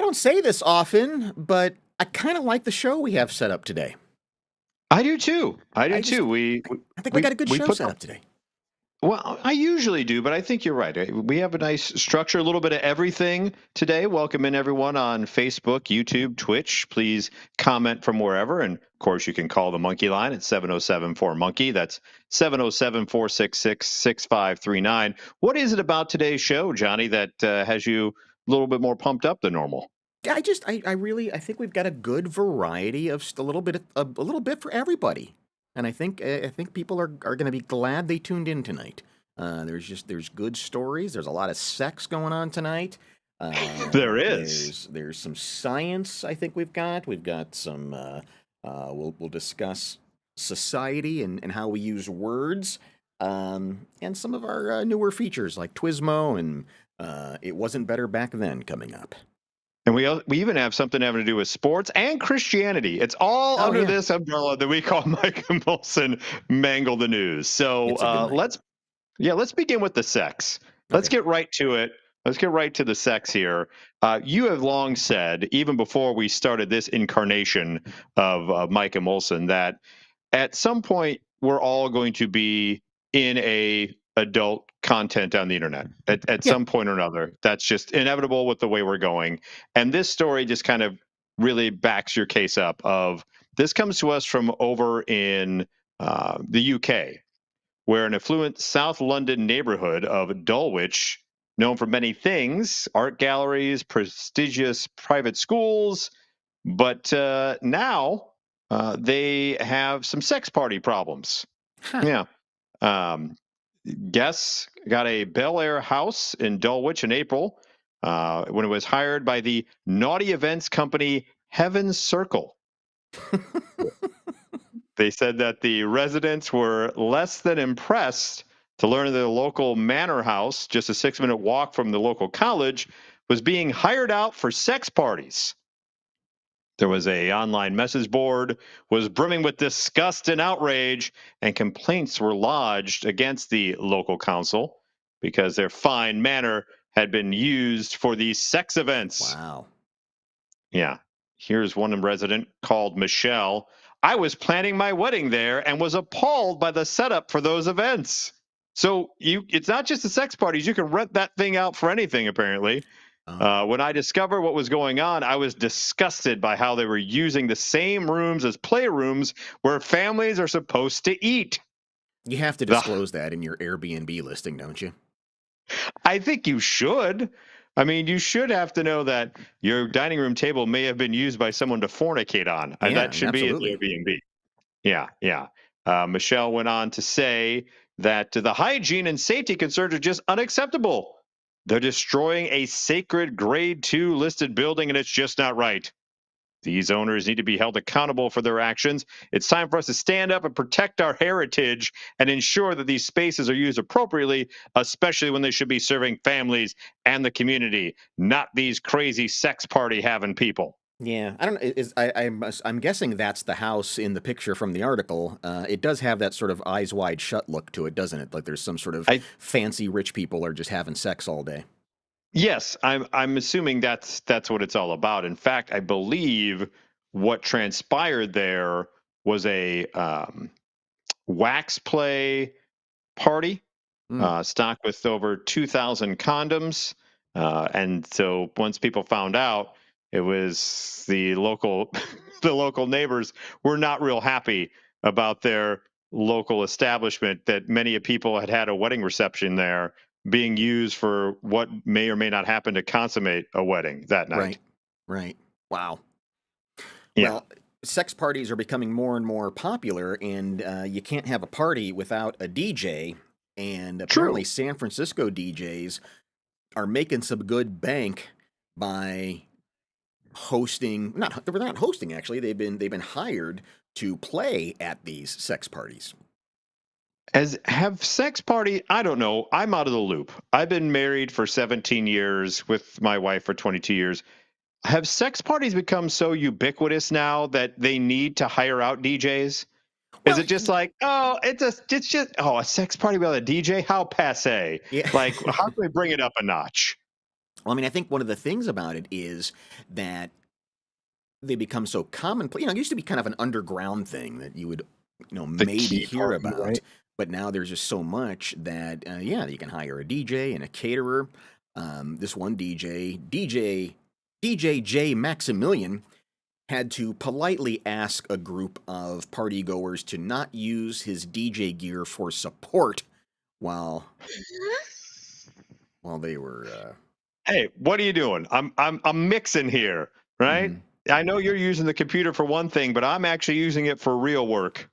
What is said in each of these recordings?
don't say this often, but I kind of like the show we have set up today. I do too. I do I too. just, We I think we we got a good we show put set the up today. well. I usually do, but I think you're right. We have a nice structure, a little bit of everything today. Welcoming everyone on Facebook, YouTube, Twitch. Please comment from wherever, and of course, you can call the Monkey Line at 707-4-MONKEY. That's 707-466-6539. What is it about today's show, Johnny, that has you a little bit more pumped up than normal? Yeah, I really, I think we've got a good variety of a little bit, a little bit for everybody, and I think people are going to be glad they tuned in tonight. There's good stories. There's a lot of sex going on tonight. There is. There's some science. I think we've got some. We'll discuss society and how we use words, and some of our newer features like Twismo and it wasn't better back then coming up. And we even have something having to do with sports and Christianity. It's all Oh under yeah, this umbrella that we call Mike and Molson Mangle the News. So it's a good night. let's begin with the sex. Let's Okay. get right to it. Let's get right to the sex here. You have long said, even before we started this incarnation of Mike and Molson, that at some point we're all going to be in a adult content on the internet at Yeah. some point or another. That's just inevitable with the way we're going. And this story just kind of really backs your case up. Of this comes to us from over in the UK, where an affluent South London neighborhood of Dulwich, known for many things, art galleries, prestigious private schools, but now they have some sex party problems. Huh. Yeah. Um, Guests got a Bel Air house in Dulwich in April when it was hired by the naughty events company Heaven's Circle. They said that the residents were less than impressed to learn that the local manor house, just a 6-minute walk from the local college, was being hired out for sex parties. There was a online message board was brimming with disgust and outrage, and complaints were lodged against the local council because their fine manor had been used for these sex events. Wow. Yeah. Here's one resident called Michelle. I was planning my wedding there and was appalled by the setup for those events. So it's not just the sex parties. You can rent that thing out for anything, apparently. Oh. When I discovered what was going on, I was disgusted by how they were using the same rooms as playrooms where families are supposed to eat. You have to The, disclose that in your Airbnb listing, don't you? I think you should. I mean, you should have to know that your dining room table may have been used by someone to fornicate on. Yeah, That should be in the absolutely. Airbnb. Yeah, yeah. Michelle went on to say that the hygiene and safety concerns are just unacceptable. They're destroying a sacred grade 2 listed building, and it's just not right. These owners need to be held accountable for their actions. It's time for us to stand up and protect our heritage and ensure that these spaces are used appropriately, especially when they should be serving families and the community, not these crazy sex party having people. Yeah, I don't know. I'm guessing that's the house in the picture from the article. It does have that sort of eyes wide shut look to it, doesn't it? Like there's some sort of I fancy rich people are just having sex all day. Yes, I'm assuming that's what it's all about. In fact, I believe what transpired there was a wax play party Hmm. stocked with over 2,000 condoms. And so once people found out, it was the local the local neighbors were not real happy about their local establishment that many of people had had a wedding reception there being used for what may or may not happen to consummate a wedding that Right. night. Right. Wow. Yeah, Well, sex parties are becoming more and more popular, and you can't have a party without a DJ. And apparently, true. San Francisco DJs are making some good bank by hosting. Not they're not hosting actually. They've been hired to play at these sex parties. As have sex party, I don't know. I'm out of the loop. I've been married for 17 years with my wife for 22 years. Have sex parties become so ubiquitous now that they need to hire out DJs? Is Well, it just like, oh, it's just a sex party without a DJ? How passe? yeah. Like, how can we bring it up a notch? Well, I mean, I think one of the things about it is that they become so commonplace. It used to be kind of an underground thing that you would, The maybe key hear party, about. right? But now there's just so much that, yeah, you can hire a DJ and a caterer. This one DJ J Maximilian, had to politely ask a group of partygoers to not use his DJ gear for support while they were. Hey, what are you doing? I'm mixing here, right? Mhm. I know you're using the computer for one thing, but I'm actually using it for real work.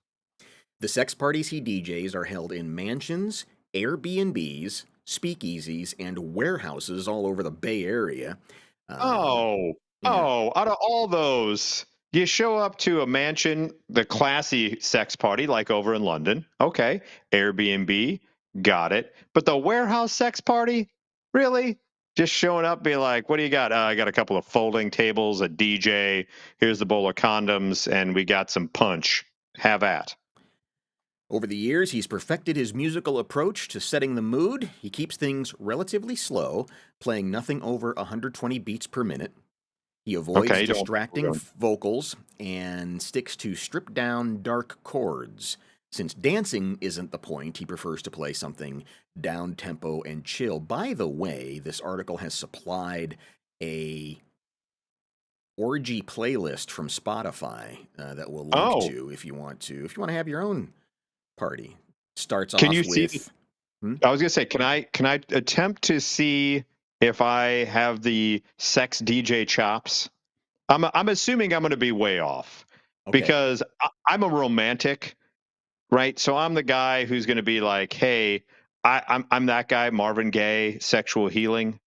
The sex parties he DJs are held in mansions, Airbnbs, speakeasies, and warehouses all over the Bay Area. Um, Oh, yeah, out of all those, you show up to a mansion, the classy sex party, like over in London. Okay. Airbnb, got it. But the warehouse sex party, really? Just showing up, being like, what do you got? I got a couple of folding tables, a DJ, here's the bowl of condoms, and we got some punch. Have at. over the years, he's perfected his musical approach to setting the mood. He keeps things relatively slow, playing nothing over 120 beats per minute. He avoids Okay, you don't. distracting vocals and sticks to stripped down dark chords. Since dancing isn't the point, he prefers to play something down tempo and chill. By the way, this article has supplied a orgy playlist from Spotify that we'll link Oh, to if you want to have your own party. Starts can you off see? with hmm? I was gonna say, can I attempt to see if I have the sex DJ chops? I'm assuming I'm gonna be way off Okay, because I'm a romantic, right? So I'm the guy who's gonna be like, hey, I'm that guy, Marvin Gaye, sexual healing.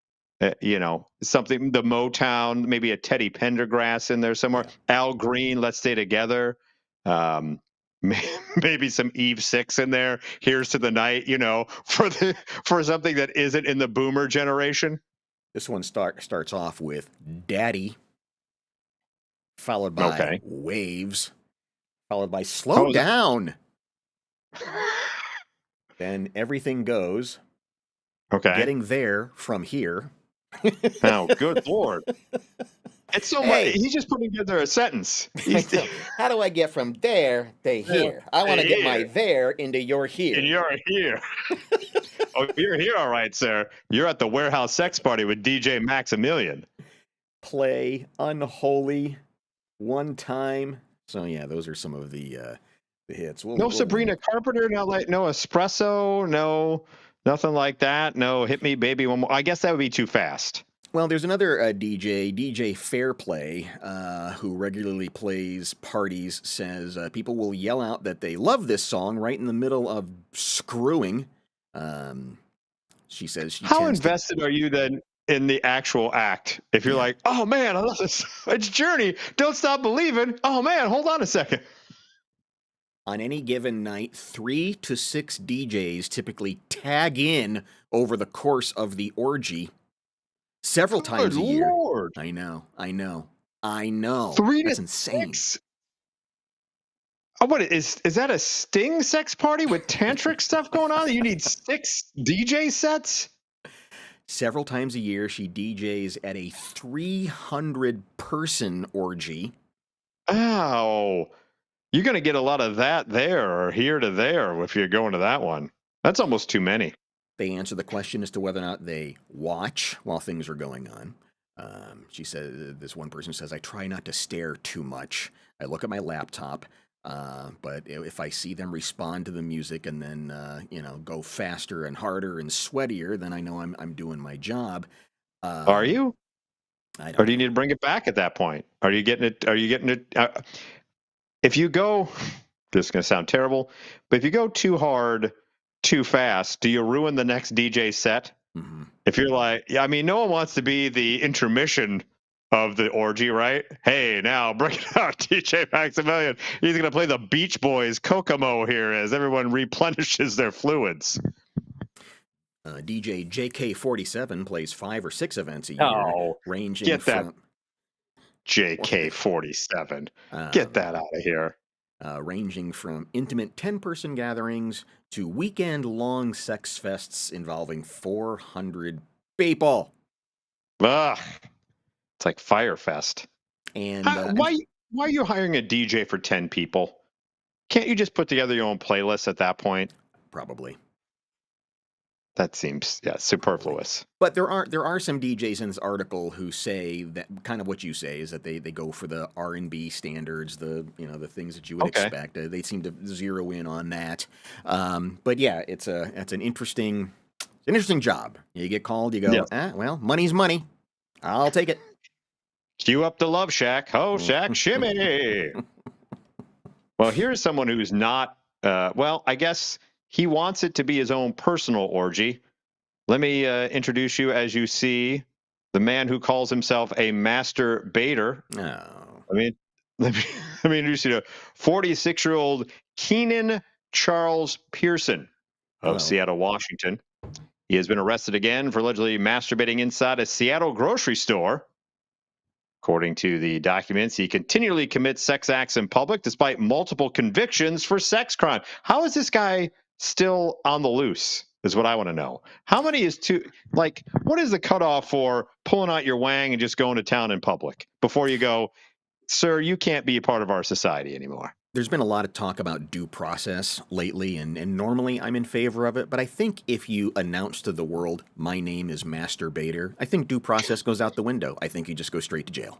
Something the Motown, maybe a Teddy Pendergrass in there somewhere. yeah. Al Green, Let's Stay Together. Um, maybe some Eve Six in there. Here's to the night, for something that isn't in the Boomer generation. This one starts off with Daddy, followed by Okay. Waves, followed by Slow Oh, is that? Down. Then Everything Goes, Okay. Getting There from Here. Oh, good lord! It's so much. Hey, He's just putting together a sentence. I He's know. How do I get from there to here? I want to get my here, there into your and here. you're here. Oh, you're here, all right, sir. You're at the warehouse sex party with DJ Maximilian. Play, Unholy, One Time. So yeah, those are some of the hits. No We'll Sabrina link. Carpenter, no espresso, no nothing like that. No hit me baby one more. I guess that would be too fast. Well, there's another DJ Fairplay, who regularly plays parties, says people will yell out that they love this song right in the middle of screwing. Um, she says she How tends to, invested are you then in the actual act? If you're yeah. like, oh man, I love this. It's Journey. Don't stop believing. Oh man, hold on a second. On any given night, 3 to 6 DJs typically tag in over the course of the orgy several Good times a year. lord. I know. Three to That's insane. six. Oh, what is that a Sting sex party with tantric stuff going on? You need 6 DJ sets? Several times a year, she DJs at a 300-person orgy. Ow. You're going to get a lot of that there or here to there if you're going to that one. That's almost too many. They answer the question as to whether or not they watch while things are going on. She said, this one person says, I try not to stare too much. I look at my laptop, but if I see them respond to the music and then, go faster and harder and sweatier, then I know I'm doing my job. Are Um, you? I Or don't do you know. need to bring it back at that point? Are you getting it? Are you getting it? If you go, this is going to sound terrible, but if you go too hard, too fast, do you ruin the next DJ set? Hmm. If you're like, yeah, I mean, no one wants to be the intermission of the orgy, right? Hey, now bring it out, DJ Maximilian. He's going to play the Beach Boys Kokomo here as everyone replenishes their fluids. DJ JK47 plays 5 or 6 events a year, Oh, ranging get that from JK47. Get um, that out of here. ranging from intimate 10-person gatherings to weekend long sex fests involving 400 people. Ugh, it's like Firefest. And Why are you hiring a DJ for 10 people? Can't you just put together your own playlist at that point? probably. That seems, yeah, Probably. superfluous. But there are some DJs in this article who say that kind of what you say is that they go for the R&B standards, the things that you would Okay. expect. They seem to zero in on that. But yeah, it's an interesting job. You get called, you go, Yes. well, money's money. I'll take it. Cue up the Love Shack. Ho Shack Shimmy. Well, here's someone who's not, well, I guess he wants it to be his own personal orgy. Let me introduce you as you see the man who calls himself a master baiter. Oh, I mean, let me, let me introduce you to 46-year-old Keenan Charles Pearson of hello. Seattle, Washington. He has been arrested again for allegedly masturbating inside a Seattle grocery store. According to the documents, he continually commits sex acts in public despite multiple convictions for sex crime. How is this guy still on the loose? Is what I want to know. How many is too, like, what is the cutoff for pulling out your wang and just going to town in public before you go, sir, you can't be a part of our society anymore? There's been a lot of talk about due process lately, and normally I'm in favor of it, but I think if you announce to the world, my name is Masturbator, I think due process goes out the window. I think you just go straight to jail.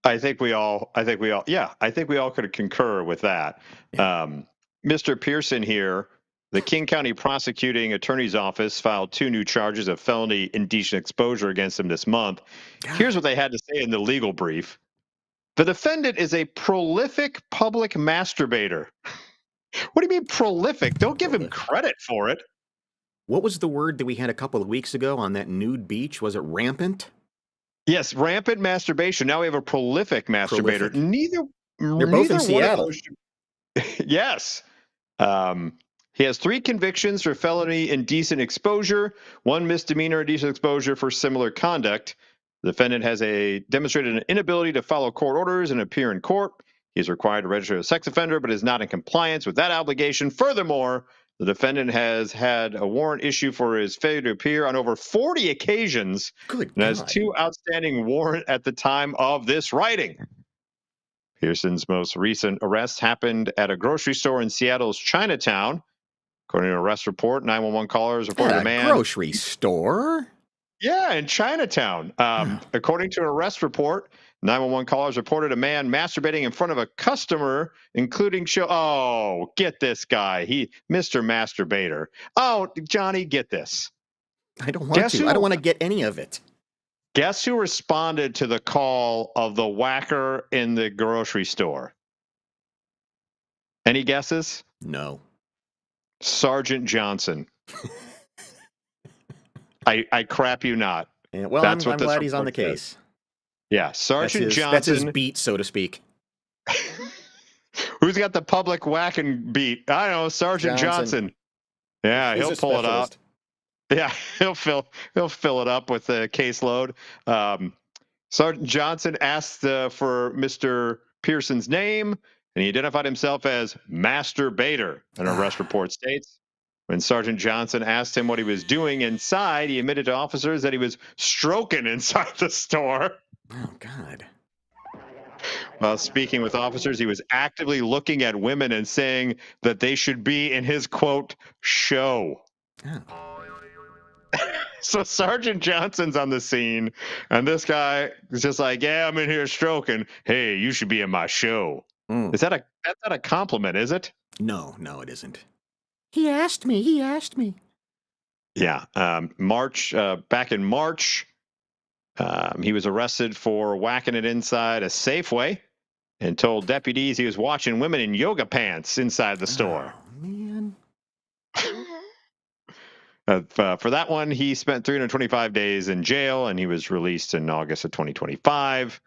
I think we all could concur with that. Yeah. Um, Mr. Pearson here, the King County Prosecuting Attorney's Office filed 2 new charges of felony indecent exposure against him this month. Here's God. what they had to say in the legal brief. The defendant is a prolific public masturbator. What do you mean prolific? Don't give him Prolific. credit for it. What was the word that we had a couple of weeks ago on that nude beach? Was it rampant? Yes, rampant masturbation. Now we have a prolific masturbator. Prolific. Neither They're both in neither one of Seattle. those. Yes. Um, he has 3 convictions for felony indecent exposure, 1 misdemeanor indecent exposure for similar conduct. The defendant has demonstrated an inability to follow court orders and appear in court. He is required to register as a sex offender, but is not in compliance with that obligation. Furthermore, the defendant has had a warrant issued for his failure to appear on over 40 occasions Good and has God. 2 outstanding warrants at the time of this writing. Pearson's most recent arrest happened at a grocery store in Seattle's Chinatown. According to an arrest report, 911 callers reported At a a man. grocery store? Yeah, in Chinatown. Oh, According to an arrest report, 911 callers reported a man masturbating in front of a customer, including show. Oh, get this guy. Mr. Masturbator. Oh, Johnny, get this. I don't want Guess to. I don't who? want to get any of it. Guess who responded to the call of the whacker in the grocery store? Any guesses? No. Sergeant Johnson. I crap you not. Yeah, well, That's I'm what this glad he's on report the says. case. Yeah, That's Sergeant his Johnson. beat, so to speak. Who's got the public whacking beat? I don't know, Sergeant Johnson. Johnson. Yeah, He's he'll a pull it out. specialist. Yeah, he'll fill it up with a caseload. Sergeant Johnson asked for Mr. Pearson's name, and he identified himself as Master Bader. An arrest report states. When Sergeant Johnson asked him what he was doing inside, he admitted to officers that he was stroking inside the store. Oh, God. While speaking with officers, he was actively looking at women and saying that they should be in his quote show. Oh. So Sergeant Johnson's on the scene, and this guy is just like, "Yeah, I'm in here stroking. Hey, you should be in my show." Mm. That's not a compliment, is it? No, no, it isn't. He asked me. He asked me. Yeah. Back in March, he was arrested for whacking it inside a Safeway and told deputies he was watching women in yoga pants inside the store. Oh, man. For that one, he spent 325 days in jail, and he was released in August of 2025.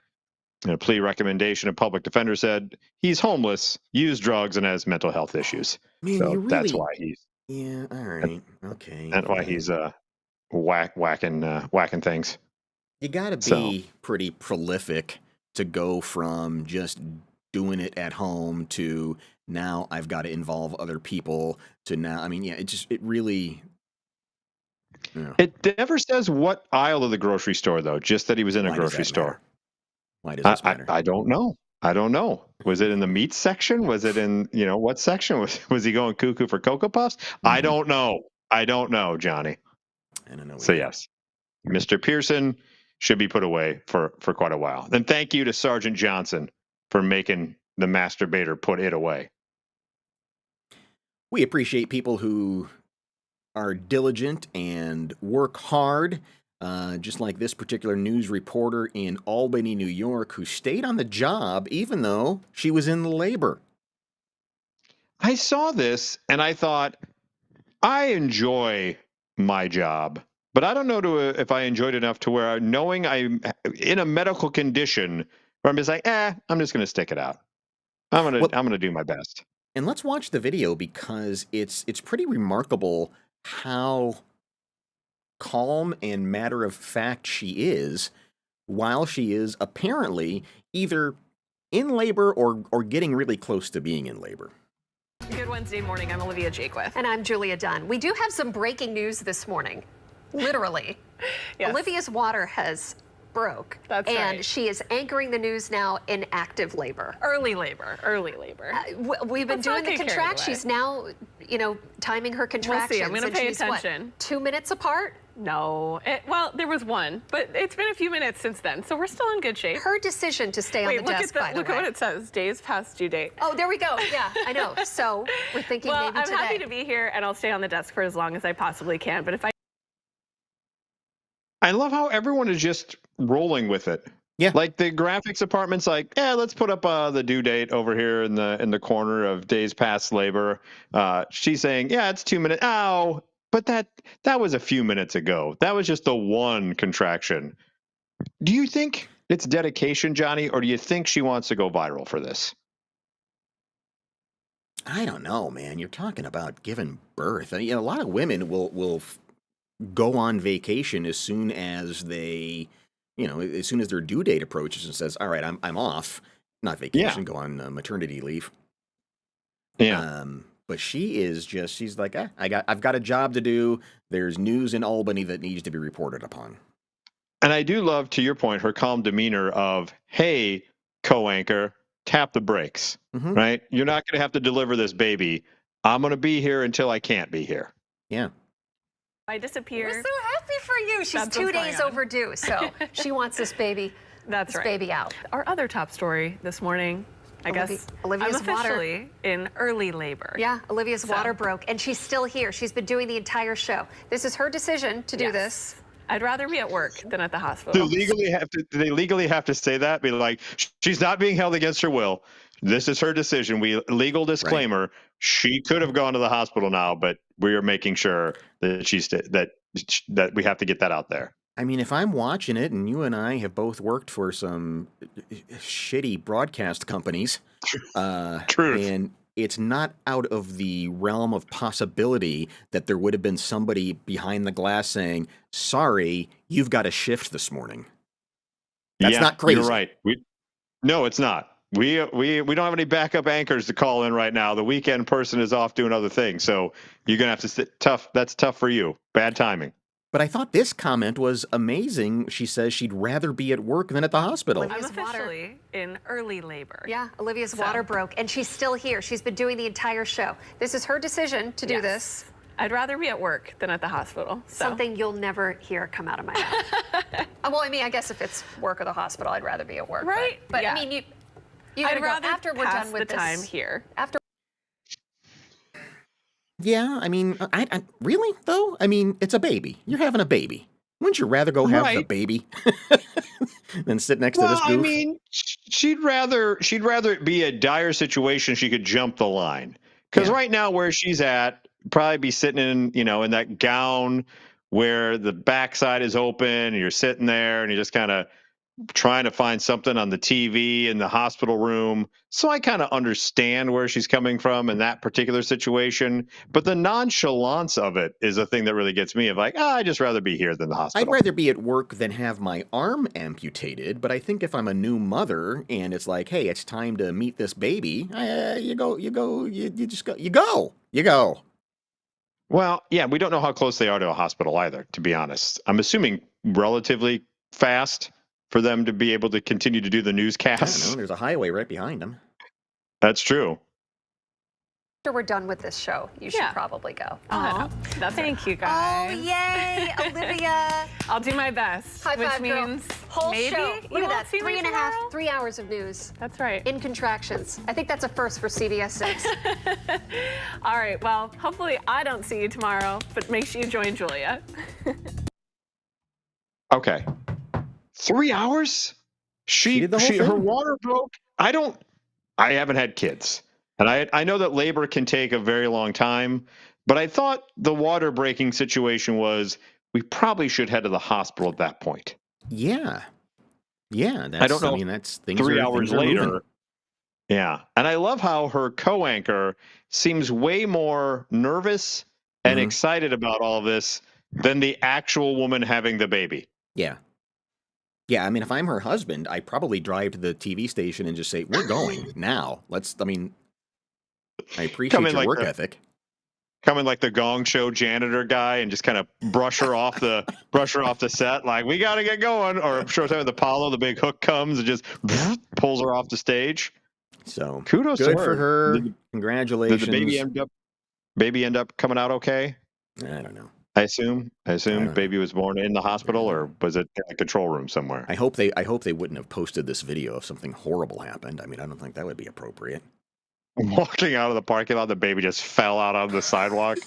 In a plea recommendation, a public defender said he's homeless, used drugs, and has mental health issues. Man, you So that's really. why he's Yeah, all right. Okay, that's why he's fine. whacking things. You gotta So be pretty prolific to go from just doing it at home to now I've got to involve other people to now. I mean, yeah, it really. Yeah. It never says what aisle of the grocery store, though, just that he was in a Why does grocery that matter? store. Why does this matter? I don't know. I don't know. Was it in the meat section? Was it in, what section? Was he going cuckoo for Cocoa Puffs? I Mhm. don't know. I don't know, Johnny. I don't know So, either. yes, Mr. Pearson should be put away for quite a while. And thank you to Sergeant Johnson for making the masturbator put it away. We appreciate people who are diligent and work hard, just like this particular news reporter in Albany, New York, who stayed on the job even though she was in labor. I saw this and I thought, I enjoy my job, but I don't know if I enjoyed enough to where knowing I'm in a medical condition where I'm just like, I'm just going to stick it out. Well, I'm gonna do my best. and let's watch the video because it's pretty remarkable how calm and matter of fact she is while she is apparently either in labor or getting really close to being in labor. Good Wednesday morning. I'm Olivia Jakewith. And I'm Julia Dunn. We do have some breaking news this morning. Literally. Yes. Olivia's water has broke. That's and right. she is anchoring the news now in active labor. Early labor. We've been Let's doing not the get carried contractions. away. She's now, timing her contractions. I'm going to and pay she's, attention. 2 minutes apart? No. Well, there was one, but it's been a few minutes since then, so we're still in good shape. Her decision to stay on Wait, the desk, by the way. look at what it says. Days past due date. Oh, there we go. Yeah, I know. So we're thinking Well, maybe I'm today. happy to be here, and I'll stay on the desk for as long as I possibly can. But if I love how everyone is just rolling with it. Yeah. Like the graphics department's like, let's put up the due date over here in the corner of days past labor. She's saying, it's 2 minutes. Ow. But that was a few minutes ago. That was just the one contraction. Do you think it's dedication, Johnny, or do you think she wants to go viral for this? I don't know, man. You're talking about giving birth. A lot of women will go on vacation as soon as they, as soon as their due date approaches and says, "All right, I'm off." Not vacation, go on maternity leave. Yeah. But she's like, I've got a job to do. There's news in Albany that needs to be reported upon. And I do love, to your point, her calm demeanor of, hey, co-anchor, tap the brakes, Mm-hmm. right? You're not going to have to deliver this baby. I'm going to be here until I can't be here. Yeah. I disappear. We're so happy for you. She's That's 2 what's going days on. overdue, so she wants this baby. That's right. Baby out. Our other top story this morning, I guess Olivia's I'm officially in early labor. Yeah, Olivia's water broke, and she's still here. She's been doing the entire show. This is her decision to do this. I'd rather be at work than at the Do hospital. they legally have to say that? Be like, she's not being held against her will. This is her decision. Legal disclaimer. Right. She could have gone to the hospital now, but we are making sure that that we have to get that out there. I mean, if I'm watching it, and you and I have both worked for some shitty broadcast companies, Truth. And it's not out of the realm of possibility that there would have been somebody behind the glass saying, "Sorry, you've got a shift this morning." That's not crazy. You're right. No, it's not. We don't have any backup anchors to call in right now. The weekend person is off doing other things, so you're gonna have to sit tough. That's tough for you. Bad timing. But I thought this comment was amazing. She says she'd rather be at work than at the hospital. I'm officially in early labor. Yeah, Olivia's water broke, and she's still here. She's been doing the entire show. This is her decision to do this. I'd rather be at work than at the hospital. So. Something you'll never hear come out of my mouth. Well, I mean, I guess if it's work or the hospital, I'd rather be at work. Right? But yeah. I mean, you gotta I'd rather go after we're pass done with the this time here. After. Yeah, I mean, I really though. I mean, it's a baby. You're having a baby. Wouldn't you rather go have the baby than sit next to this goof? I mean, she'd rather it be a dire situation. She could jump the line because right now where she's at, probably be sitting in that gown where the backside is open and you're sitting there and you're just kind of trying to find something on the TV in the hospital room. So I kind of understand where she's coming from in that particular situation. But the nonchalance of it is a thing that really gets me of like, I'd just rather be here than the hospital. I'd rather be at work than have my arm amputated. But I think if I'm a new mother and it's like, hey, it's time to meet this baby, you go. Well, yeah, we don't know how close they are to a hospital either, to be honest. I'm assuming relatively fast for them to be able to continue to do the I don't know. newscasts. There's a highway right behind them. That's true. After we're done with this show, you should Yeah. probably go. Oh, thank you Oh, guys. yay, Olivia. I'll do my best. High which five, girl. means Whole maybe show. you Look at won't that. see me 3 hours of news That's right. in contractions. I think that's a first for CBS 6. All right. Well, hopefully I don't see you tomorrow, but make sure you join Julia. Okay. 3 hours? She did the whole Her thing. water broke. I haven't had kids. And I know that labor can take a very long time, but I thought the water breaking situation was we probably should head to the hospital at that point. Yeah. Yeah. I don't know. That's things 3 are hours moving. later. Yeah. And I love how her co-anchor seems way more nervous and Mhm. excited about all of this than the actual woman having the baby. Yeah. Yeah, I mean, if I'm her husband, I probably drive to the TV station and just say, "We're going now. I Come appreciate in your like work the ethic." come in like the Gong Show janitor guy and just kind of brush her off the set. Like, we got to get going. Or Showtime with Apollo, the big hook comes and just pulls her off the stage. So Kudos to good for her. her. Did the Congratulations. baby end up coming out okay? I don't know. I assume. I don't know. Baby was born in the hospital, or was it in the control room somewhere? I hope they wouldn't have posted this video if something horrible happened. I mean, I don't think that would be appropriate. Walking out of the parking lot, the baby just fell out on the sidewalk.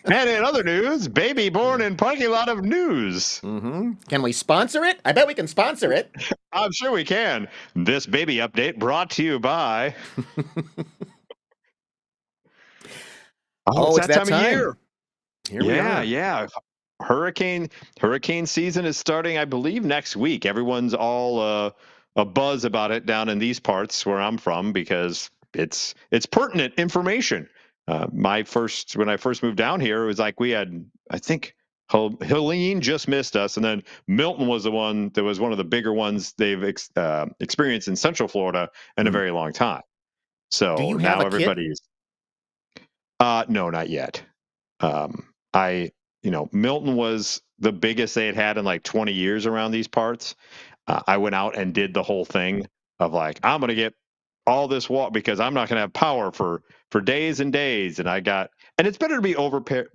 And in other news, baby born in parking lot of news. Mm-hmm. Can we sponsor it? I bet we can sponsor it. I'm sure we can. This baby update brought to you by. Oh, it's that time of year. Here we are. Yeah. Hurricane season is starting, I believe, next week. Everyone's all a buzz about it down in these parts where I'm from because it's pertinent information. When I first moved down here, it was like we had, I think, Helene just missed us, and then Milton was the one that was one of the bigger ones they've experienced in Central Florida in a very long time. Do So you have now a kit? everybody's. No, not yet. Milton was the biggest they had in like 20 years around these parts. I went out and did the whole thing of like, I'm going to get all this water because I'm not going to have power for days and days. And it's better to be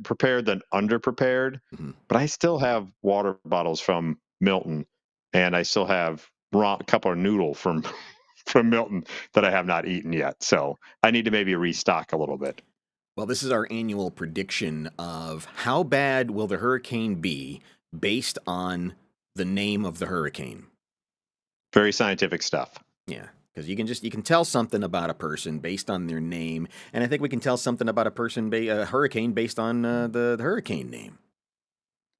prepared than under prepared. Mhm. But I still have water bottles from Milton, and I still have a couple of noodle from from Milton that I have not eaten yet. So I need to maybe restock a little bit. Well, this is our annual prediction of how bad will the hurricane be based on the name of the hurricane. Very scientific stuff. Yeah, because you can tell something about a person based on their name, and I think we can tell something about a hurricane based on the hurricane name.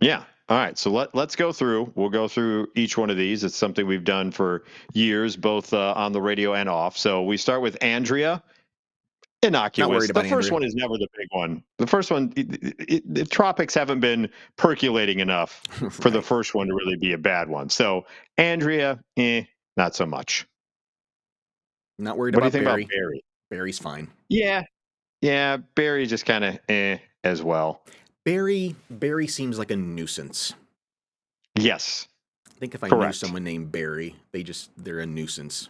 Yeah. All right. So let's go through. We'll go through each one of these. It's something we've done for years, both on the radio and off. So we start with Andrea. Innocuous. Not worried The about first Andrea. one is never the big one. The first one, the tropics haven't been percolating enough for the Right. first one to really be a bad one. So Andrea, not so much. Not worried What do you about think Barry. about Barry? Barry's fine. Yeah. Barry just kind of as well. Barry seems like a nuisance. Yes. I think if I knew Correct. someone named Barry, they're a nuisance.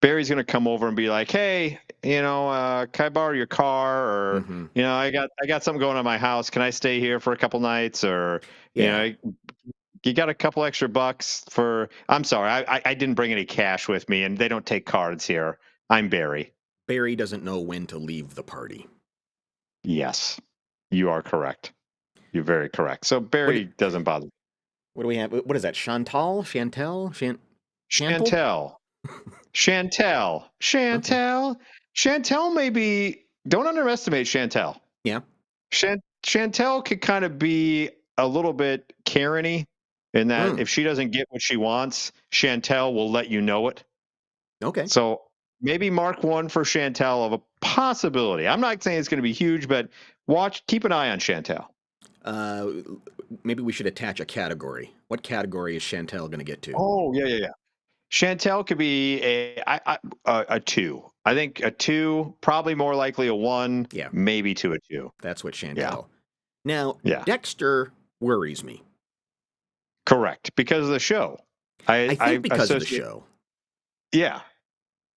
Barry's going to come over and be like, "Hey, can I borrow your car? Or, Mhm. I got something going on in my house. Can I stay here for a couple nights? Or, Yeah. you got a couple extra bucks for? I'm sorry, I didn't bring any cash with me, and they don't take cards here. I'm Barry. Barry doesn't know when to leave the party. Yes, you are correct. You're very correct. So Barry doesn't bother. What do we have? What is that? Chantal? Chantel? Chantel. Chantel maybe. Don't underestimate Chantel. Yeah. Chantel could kind of be a little bit Karen-y in that if she doesn't get what she wants, Chantel will let you know it. Okay. So maybe mark one for Chantel of a possibility. I'm not saying it's going to be huge, but keep an eye on Chantel. Maybe we should attach a category. What category is Chantel going to get to? Oh, yeah. Chantel could be a 2. I think a 2, probably more likely a 1, Yeah. maybe to a 2. That's what Yeah. Chantel. Now, Yeah. Dexter worries me. Correct. Because of the show. I think because of the associate. show. Yeah.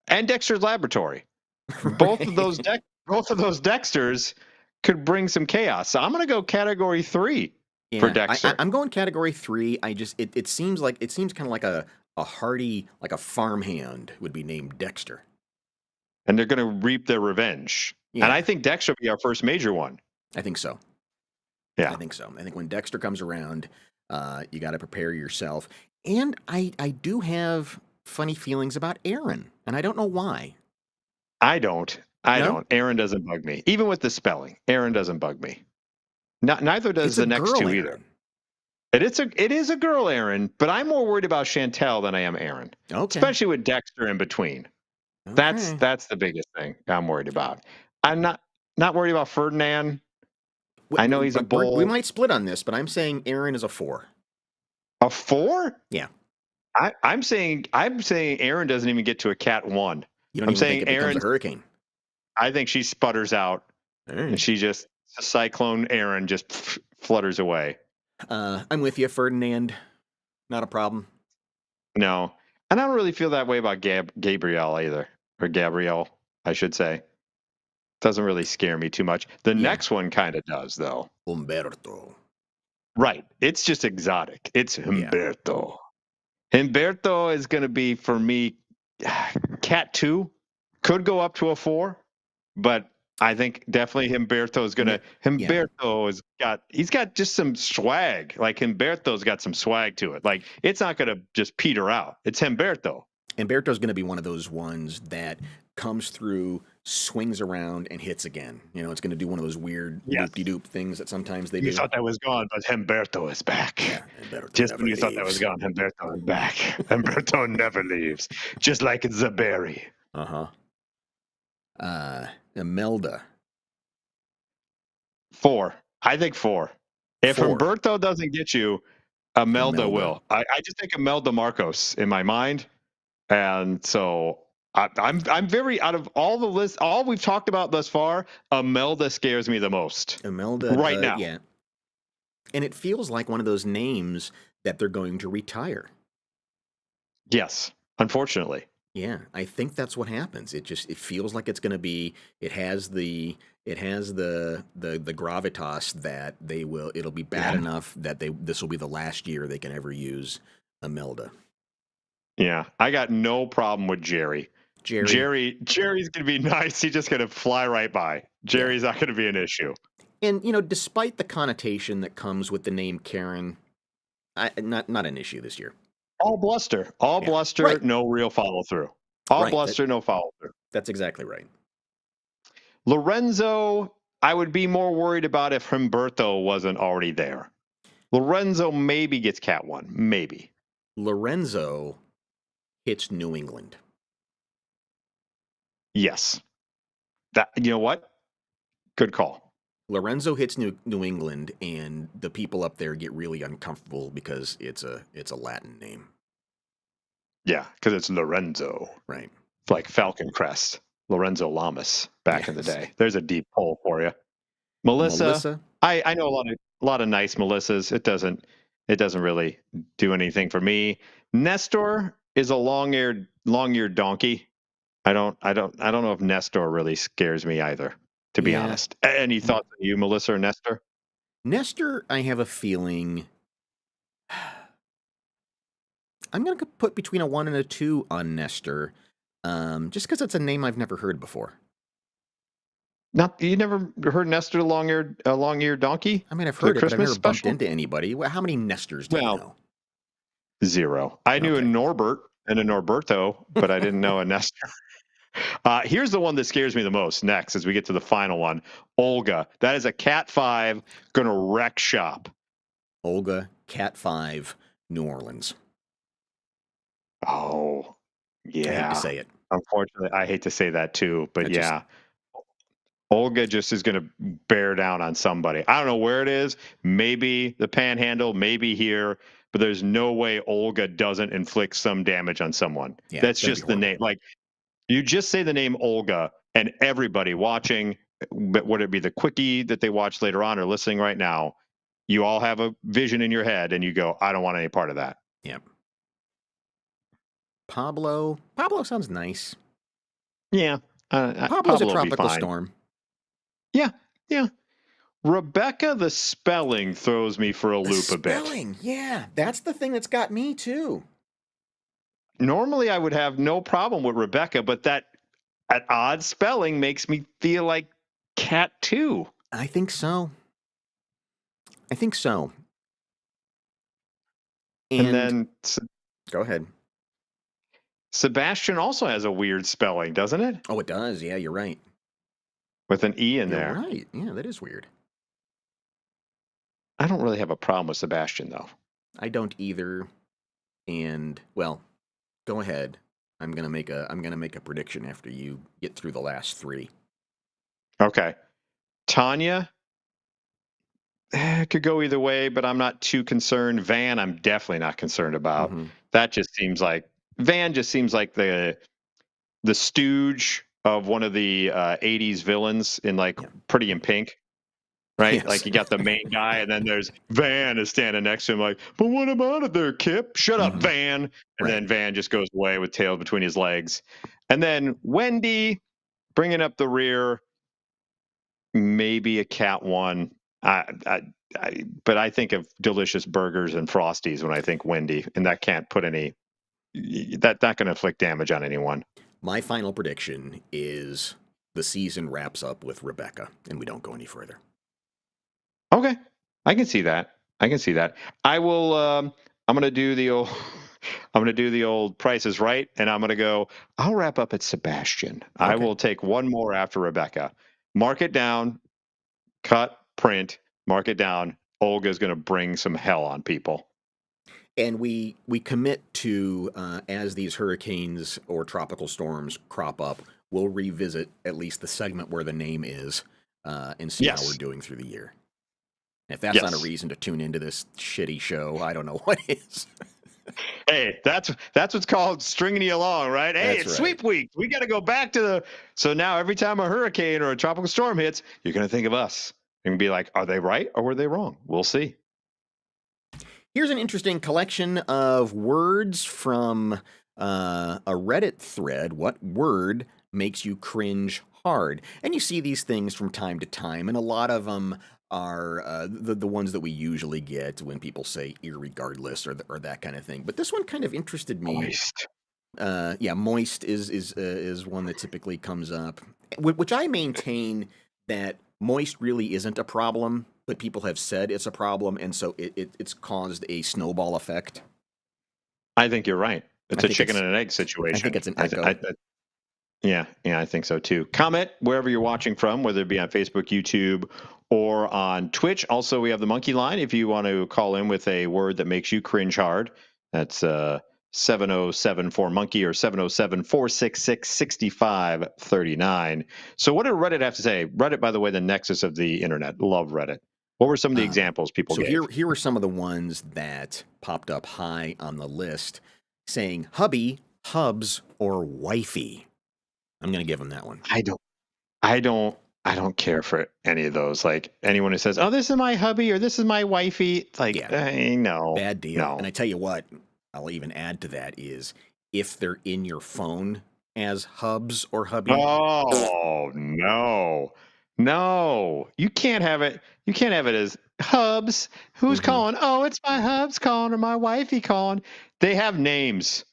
And Dexter's Laboratory. Both of Right. those Dexters could bring some chaos. So I'm going to go category 3 for Yeah, Dexter. I'm going category 3. It seems kind of like a hardy, like a farmhand would be named Dexter. And they're going to reap their revenge. Yeah. And I think Dexter will be our first major one. I think so. Yeah. I think so. I think when Dexter comes around, you got to prepare yourself. And I do have funny feelings about Aaron, and I don't know why. I don't. No? Aaron doesn't bug me. Even with the spelling, Aaron doesn't bug me. Neither does It's the a next girl two Aaron. either. It is a girl Aaron, but I'm more worried about Chantel than I am Aaron. Okay. Especially with Dexter in between. Okay. That's the biggest thing I'm worried about. I'm not worried about Ferdinand. I know he's a bull. We might split on this, but I'm saying Aaron is a 4. A 4? Yeah. I'm saying Aaron doesn't even get to a cat 1. You don't I'm even saying think it becomes Aaron. a hurricane. I think she sputters out, and she just cyclone Aaron just flutters away. I'm with you, Ferdinand. Not a problem. No, and I don't really feel that way about Gabrielle either, or Gabrielle, I should say. Doesn't really scare me too much. The next one kind of does, though. Humberto. Right. It's just exotic. It's Humberto. Humberto is going to be, for me, cat 2. Could go up to a 4, but I think definitely Humberto is going to. He's got just some swag. Like Humberto's got some swag to it. Like it's not going to just peter out. It's Humberto. Humberto's going to be one of those ones that comes through, swings around, and hits again. You know, it's going to do one of those weird loop-de-doop things that sometimes they do. You thought that was gone, but Humberto is back. Yeah, Humberto just never when you leaves. thought that was gone, Humberto is back. Humberto never leaves. Just like the berry. Imelda. 4. I think 4. If 4. Humberto doesn't get you, Imelda will. I just think Imelda Marcos in my mind, and so I'm very, out of all the lists, all we've talked about thus far, Imelda scares me the most. Imelda right now. Yeah. And it feels like one of those names that they're going to retire. Yes, unfortunately. Yeah, I think that's what happens. It feels like it's going to be. It has the gravitas that it'll be bad enough that this will be the last year they can ever use Imelda. Yeah, I got no problem with Jerry's going to be nice. He's just going to fly right by. Jerry's not going to be an issue. And despite the connotation that comes with the name Karen, not an issue this year. All bluster. Bluster, right. No real follow-through. Bluster, no follow-through. That's exactly right. Lorenzo, I would be more worried about if Humberto wasn't already there. Lorenzo maybe gets cat 1. Maybe. Lorenzo hits New England. Yes. You know what? Good call. Lorenzo hits New England, and the people up there get really uncomfortable because it's a Latin name. Yeah, because it's Lorenzo. Right. It's like Falcon Crest. Lorenzo Lamas back in the day. There's a deep hole for you. Melissa. I know a lot of nice Melissas. It doesn't really do anything for me. Nestor is a long-eared donkey. I don't know if Nestor really scares me either, to be honest. Any thoughts on you, Melissa or Nestor? Nestor, I have a feeling I'm going to put between a 1 and a 2 on Nestor, just because it's a name I've never heard before. You never heard Nestor long-eared donkey? I mean, I've heard it, but I've never bumped into anybody. How many Nestors do you know? 0. I knew a Norbert and a Norberto, but I didn't know a Nestor. Here's the one that scares me the most next as we get to the final one. Olga. That is a cat 5 going to wreck shop. Olga, cat 5, New Orleans. Oh, yeah. I hate to say it. Unfortunately, I hate to say that too, but Olga just is going to bear down on somebody. I don't know where it is. Maybe the Panhandle, maybe here, but there's no way Olga doesn't inflict some damage on someone. That's just the name. Like, You just say the name Olga, and everybody watching, but would it be the quickie that they watch later on or listening right now? You all have a vision in your head, and you go, "I don't want any part of that." Yep. Pablo. Pablo sounds nice. Yeah, Pablo's a Pablo will be tropical fine. storm. Yeah, yeah. Rebecca, the spelling throws me for a The loop a bit. spelling, yeah, that's the thing that's got me too. Normally, I would have no problem with Rebecca, but that at odd spelling makes me feel like cat too. I think so. I think so. And And then go ahead. Sebastian also has a weird spelling, doesn't it? Oh, it does. Yeah, you're right. With an E in You're there. right. Yeah, that is weird. I don't really have a problem with Sebastian, though. I don't either. And well, go ahead. I'm gonna make a prediction after you get through the last three. Okay. Tanya, could go either way, but I'm not too concerned. Van, I'm definitely not concerned about. Mm-hmm. That just seems like Van just seems like the stooge of one of the 80s villains in like Yeah. Pretty in Pink. Right? Yes. Like you got the main guy, and then there's Van is standing next to him, like, but what about it there, Kip? Shut up, Mhm. Van. And Right. then Van just goes away with tail between his legs. And then Wendy bringing up the rear, maybe a cat one. But I think of delicious burgers and Frosties when I think Wendy, and that can't put any, that's not going to inflict damage on anyone. My final prediction is the season wraps up with Rebecca, and we don't go any further. Okay, I can see that. I can see that. I will. I'm gonna do the old. I'm gonna do the old Price is Right, and I'm gonna go. I'll wrap up at Sebastian. I Okay. will take one more after Rebecca. Mark it down. Cut. Print. Mark it down. Olga's gonna bring some hell on people. And we commit to as these hurricanes or tropical storms crop up, we'll revisit at least the segment where the name is and see how we're Yes. doing through the year. If that's not a Yes. reason to tune into this shitty show, I don't know what is. Hey, that's what's called stringing you along, right? Hey, That's it's right. sweep week. We got to go back to the. So now every time a hurricane or a tropical storm hits, you're going to think of us and be like, are they right or were they wrong? We'll see. Here's an interesting collection of words from a Reddit thread. What word makes you cringe hard? And you see these things from time to time, and a lot of them are the ones that we usually get when people say irregardless or that kind of thing. But this one kind of interested me. Moist. Yeah, moist is one that typically comes up, which I maintain that moist really isn't a problem, but people have said it's a problem, and so it's caused a snowball effect. I think you're right. It's I a think chicken it's and an egg I situation. think it's an echo. Yeah, I think so too. Comment wherever you're watching from, whether it be on Facebook, YouTube, or on Twitch. Also, we have the monkey line if you want to call in with a word that makes you cringe hard. That's 7074 monkey or 707-466-6539. So what did Reddit have to say? Reddit, by the way, the nexus of the internet. Love Reddit. What were some of the examples people So gave? here were some of the ones that popped up high on the list, saying hubby, hubs, or wifey. I'm gonna give them that one. I don't care for any of those. Like anyone who says, "Oh, this is my hubby" or "This is my wifey," it's like, Yeah. no, Bad deal. no. And I tell you what, I'll even add to that is if they're in your phone as hubs or hubby. Oh no, no! You can't have it. You can't have it as hubs. Who's Mhm. calling? Oh, it's my hubs calling or my wifey calling. They have names.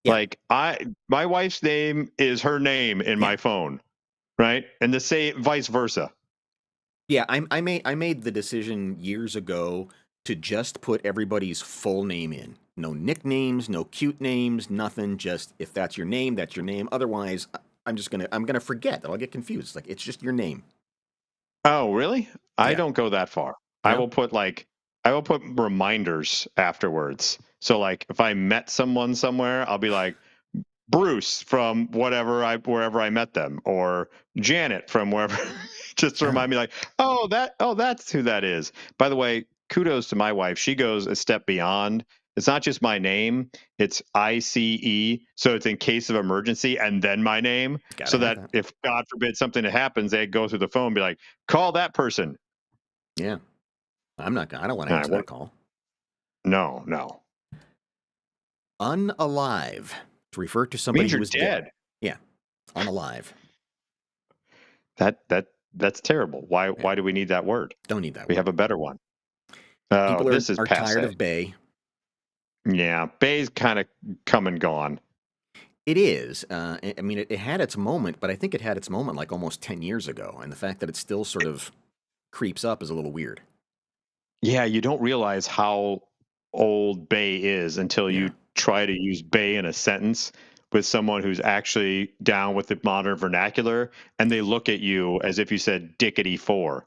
Yeah. Like my wife's name is her name in Yeah. my phone, right? And the same vice versa. Yeah, I made the decision years ago to just put everybody's full name in. No nicknames, no cute names, nothing. Just if that's your name, that's your name. Otherwise, I'm gonna forget. I'll get confused. Like it's just your name. Oh, really? I Yeah. don't go that far. No. I will put reminders afterwards. So like if I met someone somewhere, I'll be like Bruce from wherever I met them, or Janet from wherever, just to Oh. remind me like, oh that's who that is. By the way, kudos to my wife. She goes a step beyond. It's not just my name, it's ICE. So it's in case of emergency and then my name. Gotta So have that that. if God forbid something happens, they go through the phone and be like, call that person. Yeah. I don't want to All right, answer what? that call. No, no. Unalive, to refer to somebody Means who you're is dead. dead. Yeah. Unalive. That's terrible. Why Yeah. why do we need that word? Don't need that We word. have a better one. Oh, People this is are tired passe. of Bay. Yeah, Bay's kind of come and gone. It is. I mean, it had its moment, but I think it had its moment like almost 10 years ago. And the fact that it still sort of creeps up is a little weird. Yeah, you don't realize how old Bay is until Yeah. you try to use Bay in a sentence with someone who's actually down with the modern vernacular, and they look at you as if you said dickety four.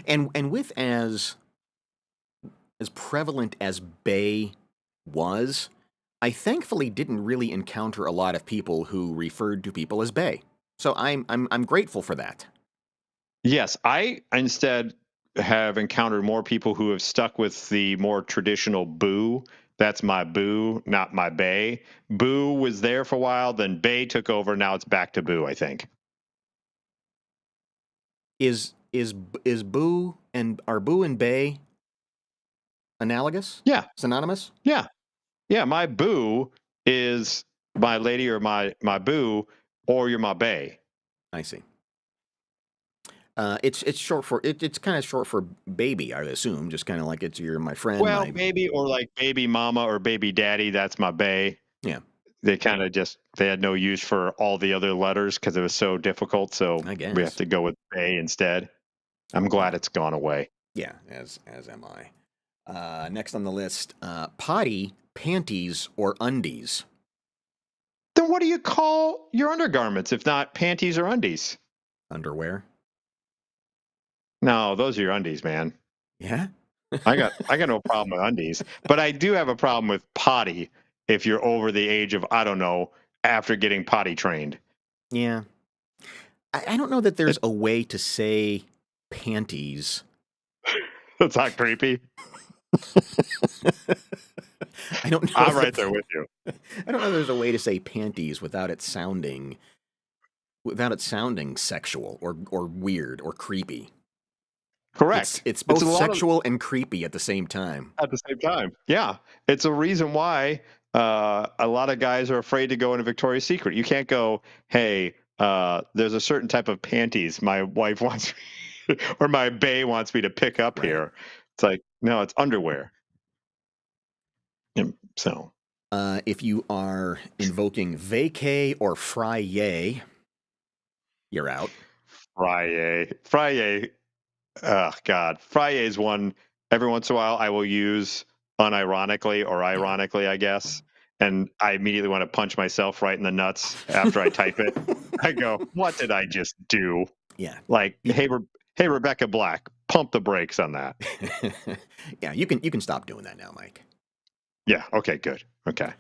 And with as prevalent as Bay was, I thankfully didn't really encounter a lot of people who referred to people as Bay. So I'm grateful for that. Yes, I instead have encountered more people who have stuck with the more traditional boo. That's my boo, not my bay. Boo was there for a while, then Bay took over. Now it's back to boo, I think. Is Boo and are Boo and Bay analogous? Yeah, Synonymous? yeah, yeah. My boo is my lady or my boo, or you're my bay. I see. It's short for it's kind of short for baby, I assume. Just kind of like it's you're my friend, Well, my maybe, or like baby mama or baby daddy. That's my bay. yeah. They kind of just they had no use for all the other letters because it was so difficult. So I we have guess. to go with bay instead. I'm glad Yeah, it's gone away. yeah. As am I. Next on the list, potty, panties, or undies. Then what do you call your undergarments if not panties or undies? Underwear. No, those are your undies, man. Yeah. I got no problem with undies, but I do have a problem with potty if you're over the age of I don't know after getting potty trained. Yeah. I don't know that there's It, a way to say panties. it's not creepy. I don't know I'm right that there with you. I don't know there's a way to say panties without it sounding sexual or weird or creepy. Correct. It's It's both a lot of sexual and creepy at the same time. at the same time. Yeah, it's a reason why a lot of guys are afraid to go into Victoria's Secret. You can't go, hey, there's a certain type of panties my wife wants or my bae wants me to pick up Right. here. It's like, no, it's underwear. So If you are invoking vacay or fry you're out. Friday, oh God, Friday is one every once in a while I will use unironically or Yeah. ironically, I guess. And I immediately want to punch myself right in the nuts after I type it. I go, what did I just do? Yeah. Like, hey, Rebecca Black, pump the brakes on that. Yeah, you can stop doing that now, Mike. Yeah. Okay. Good. Okay.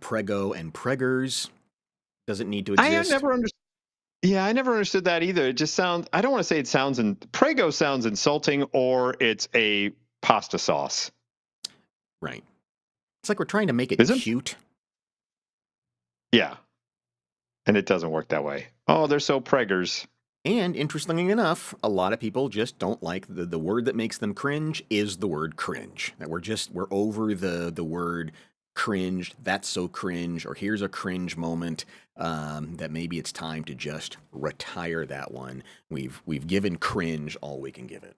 Prego and preggers doesn't need to I have exist. never understood. Yeah, I never understood that either. It just sounds. I don't want to say it sounds. Prego sounds insulting, or it's a pasta sauce. Right. It's like we're trying to make it Isn't? cute. Yeah, and it doesn't work that way. Oh, they're so preggers. And interestingly enough, a lot of people just don't like the word that makes them cringe is the word cringe. That we're over the word cringe. That's so cringe, or here's a cringe moment. That maybe it's time to just retire that one. We've given cringe all we can give it.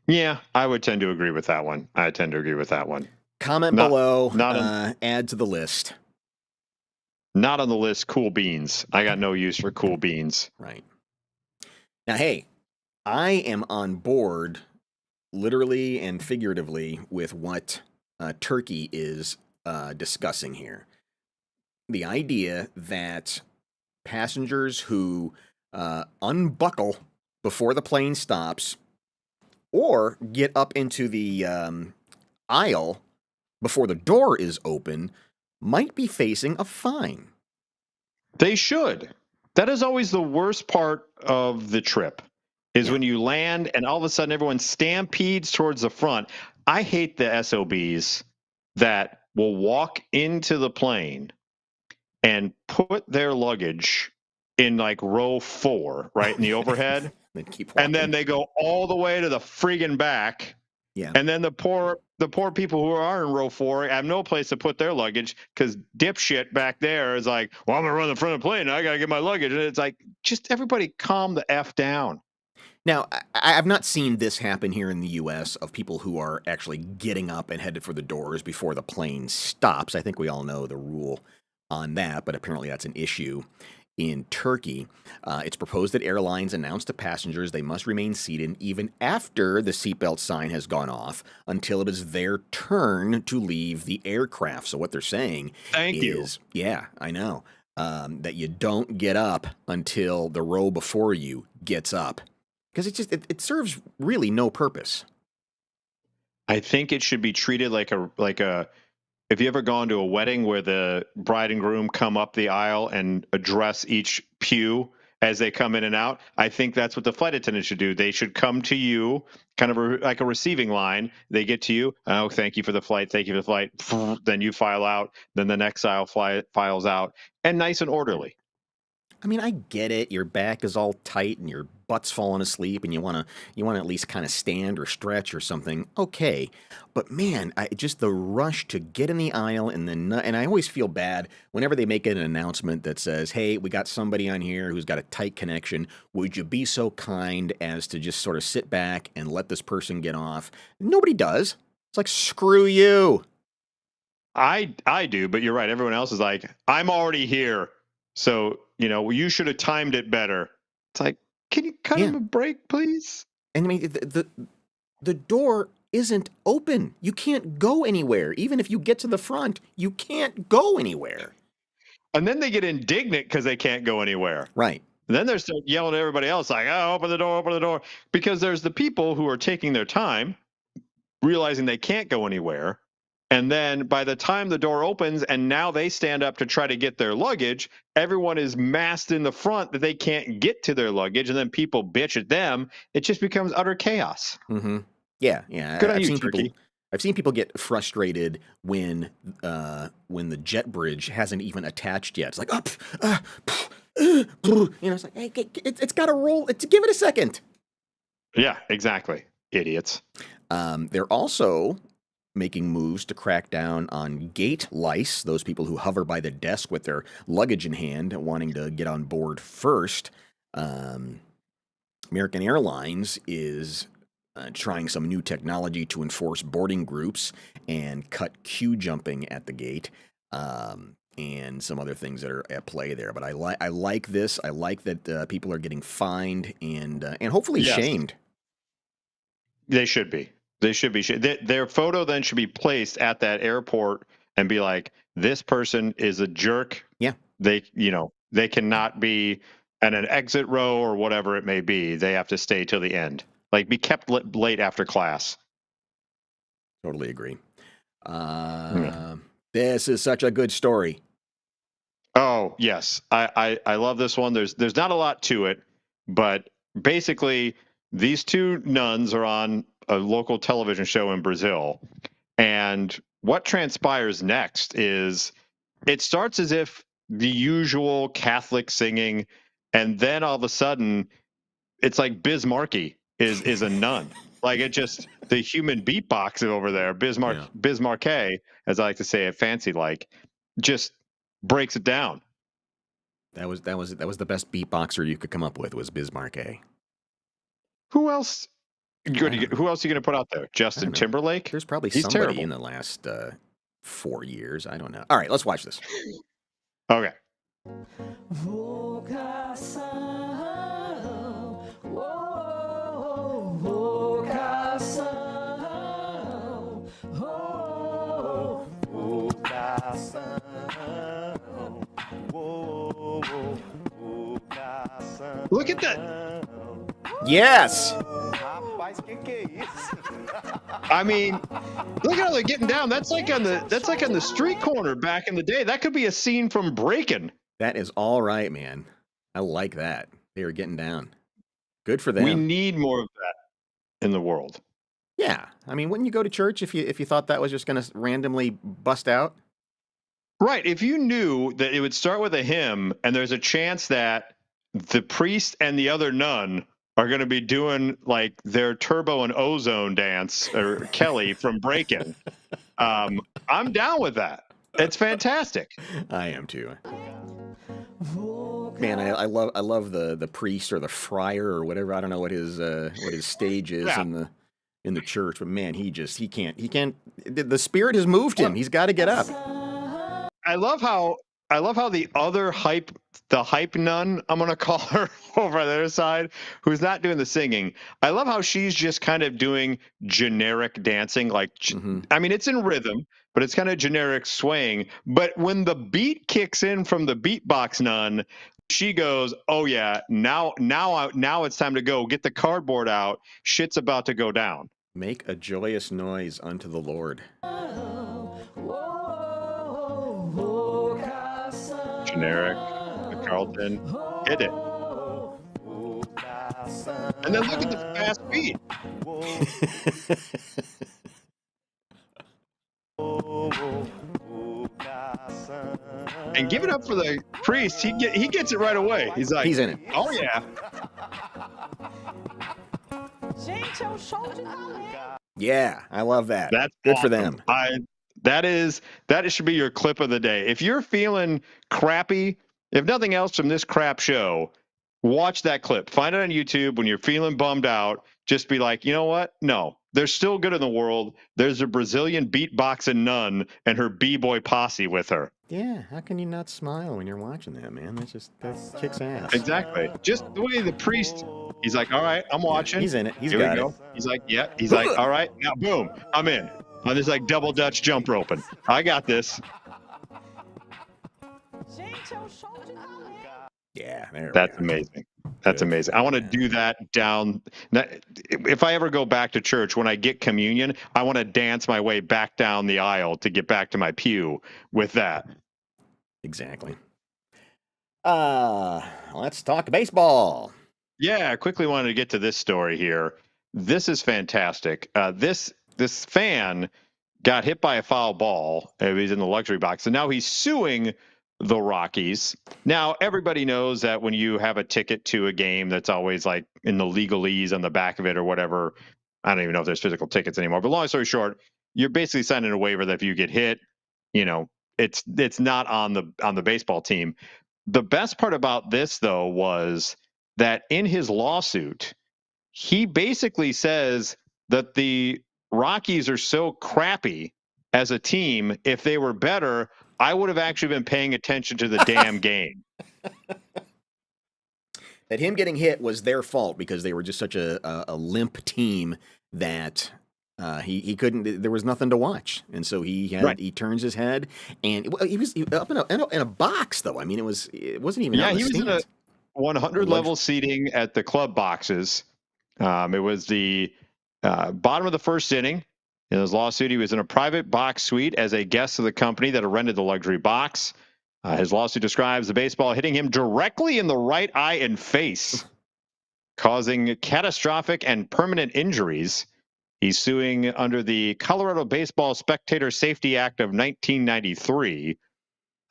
Yeah, I would tend to agree with that one. I tend to agree with that one. Comment Not below. not on Add to the list. not on the list. Cool beans. I got no use for cool beans. Right. Now, hey, I am on board, literally and figuratively, with what Turkey is discussing here. The idea that passengers who unbuckle before the plane stops or get up into the aisle before the door is open might be facing a fine. They should. That is always the worst part of the trip. Is Yeah. when you land and all of a sudden everyone stampedes towards the front. I hate the SOBs that will walk into the plane and put their luggage in like row 4, right in the overhead, Then keep and then walking. they go all the way to the friggin' back. Yeah. And then the poor people who are in row 4 have no place to put their luggage because dipshit back there is like, well, I'm gonna run the front of the plane. I gotta get my luggage, and it's like, just everybody calm the f down. Now, I've not seen this happen here in the U.S. of people who are actually getting up and headed for the doors before the plane stops. I think we all know the rule on that, but apparently that's an issue in Turkey. It's proposed that airlines announce to passengers they must remain seated even after the seatbelt sign has gone off until it is their turn to leave the aircraft. So what they're saying Thank you. is, yeah, I know, that you don't get up until the row before you gets up. Because it serves really no purpose. I think it should be treated like a. If you ever gone to a wedding where the bride and groom come up the aisle and address each pew as they come in and out, I think that's what the flight attendant should do. They should come to you, kind of like a receiving line. They get to you. Oh, thank you for the flight. Thank you for the flight. Then you file out. Then the next aisle files out, and nice and orderly. I mean, I get it. Your back is all tight and your butt's falling asleep, and you wanna at least kind of stand or stretch or something. Okay, but man, just the rush to get in the aisle and then and I always feel bad whenever they make an announcement that says, "Hey, we got somebody on here who's got a tight connection. Would you be so kind as to just sort of sit back and let this person get off?" Nobody does. It's like screw you. I do, but you're right. Everyone else is like, I'm already here, so you should have timed it better. It's like, can you cut Yeah, him a break, please? and I mean the door isn't open. You can't go anywhere. Even if you get to the front, you can't go anywhere. And then they get indignant because they can't go anywhere. Right. And then they're start yelling at everybody else like, "Oh, open the door!" Because there's the people who are taking their time, realizing they can't go anywhere, and then by the time the door opens and now they stand up to try to get their luggage, everyone is massed in the front that they can't get to their luggage, and then people bitch at them. It just becomes utter chaos. Mm-hmm. Yeah, yeah. Good on I've you, seen people. Turkey. I've seen people get frustrated when the jet bridge hasn't even attached yet. It's like, it's like, hey, it's got to roll. Give it a second. Yeah, exactly. Idiots. They're also making moves to crack down on gate lice, those people who hover by the desk with their luggage in hand, wanting to get on board first. Um, American Airlines is trying some new technology to enforce boarding groups and cut queue jumping at the gate, and some other things that are at play there. But I like this. I like that people are getting fined and hopefully Yes, shamed. they should be. They should be. Their photo then should be placed at that airport and be like, this person is a jerk. Yeah, They cannot be at an exit row or whatever it may be. They have to stay till the end. Like, be kept late after class. totally agree. Yeah. This is such a good story. Oh yes, I love this one. There's not a lot to it, but basically these two nuns are on a local television show in Brazil, and what transpires next is it starts as if the usual Catholic singing, and then all of a sudden it's like Bismarcky is a nun. Like, it just, the human beatbox over there, Yeah. Bismarcky, as I like to say it fancy like, just breaks it down. That was the best beatboxer you could come up with was Bismarck A. Who else? I don't know. Who else are you going to put out there? I Justin don't know. Timberlake? There's probably He's somebody terrible. in the last 4 years. I don't know. All right, let's watch this. Okay. Look at that. Yes. I mean, look at how they're getting down. That's like on the street corner back in the day. That could be a scene from Breakin'. That is all right, man. I like that. They were getting down. Good for We them. need more of that in the world. Yeah, I mean, wouldn't you go to church if you thought that was just going to randomly bust out? Right. If you knew that it would start with a hymn and there's a chance that the priest and the other nun are going to be doing like their turbo and ozone dance or Kelly from Breakin', um, I'm down with that. It's fantastic. I am too. Man, I love the priest or the friar or whatever. I don't know what his stage is Yeah. in the church, but man, he can't. The spirit has moved him. He's got to get up. I love how the other the hype nun, I'm gonna call her over on the other side, who's not doing the singing. I love how she's just kind of doing generic dancing, like Hmm. I mean, it's in rhythm, but it's kind of generic swaying. But when the beat kicks in from the beatbox nun, she goes, "Oh yeah, now it's time to go. Get the cardboard out. Shit's about to go down." Make a joyous noise unto the Lord. Generic, the Carlton, hit it. And then look at the fast beat. And give it up for the priest. He gets it right away. He's like, He's in it. "Oh yeah." Yeah, I love that. That's Good for awesome. them. That should be your clip of the day. If you're feeling crappy, if nothing else from this crap show, watch that clip. Find it on YouTube when you're feeling bummed out. Just be like, you know what? No, there's still good in the world. There's a Brazilian beatboxing nun and her b-boy posse with her. Yeah, how can you not smile when you're watching that, man? That kicks ass. Exactly. Just the way the priest, he's like, all right, I'm watching. He's in it. He's Here got we go. it. He's like, yeah. He's like, all right, now boom, I'm in. On this like double Dutch jump roping. I got this. Yeah, there That's we go. amazing. That's Good amazing. for I want to them. do that down. If I ever go back to church, when I get communion, I want to dance my way back down the aisle to get back to my pew with that. Exactly. Let's talk baseball. Yeah, I quickly wanted to get to this story here. This is fantastic. This fan got hit by a foul ball. He's in the luxury box, and now he's suing the Rockies. Now, everybody knows that when you have a ticket to a game that's always like in the legalese on the back of it or whatever. I don't even know if there's physical tickets anymore. But long story short, you're basically signing a waiver that if you get hit, you know, it's not on the baseball team. The best part about this though was that in his lawsuit, he basically says that the Rockies are so crappy as a team. If they were better, I would have actually been paying attention to the damn game. That him getting hit was their fault because they were just such a limp team that he couldn't. There was nothing to watch, and so Right. he turns his head, and he was up in a box though. I mean, it wasn't even out Yeah, in the he was in a stands. 100 level seating at the club boxes. It was the bottom of the first inning. In his lawsuit, he was in a private box suite as a guest of the company that had rented the luxury box. His lawsuit describes the baseball hitting him directly in the right eye and face, causing catastrophic and permanent injuries. He's suing under the Colorado Baseball Spectator Safety Act of 1993.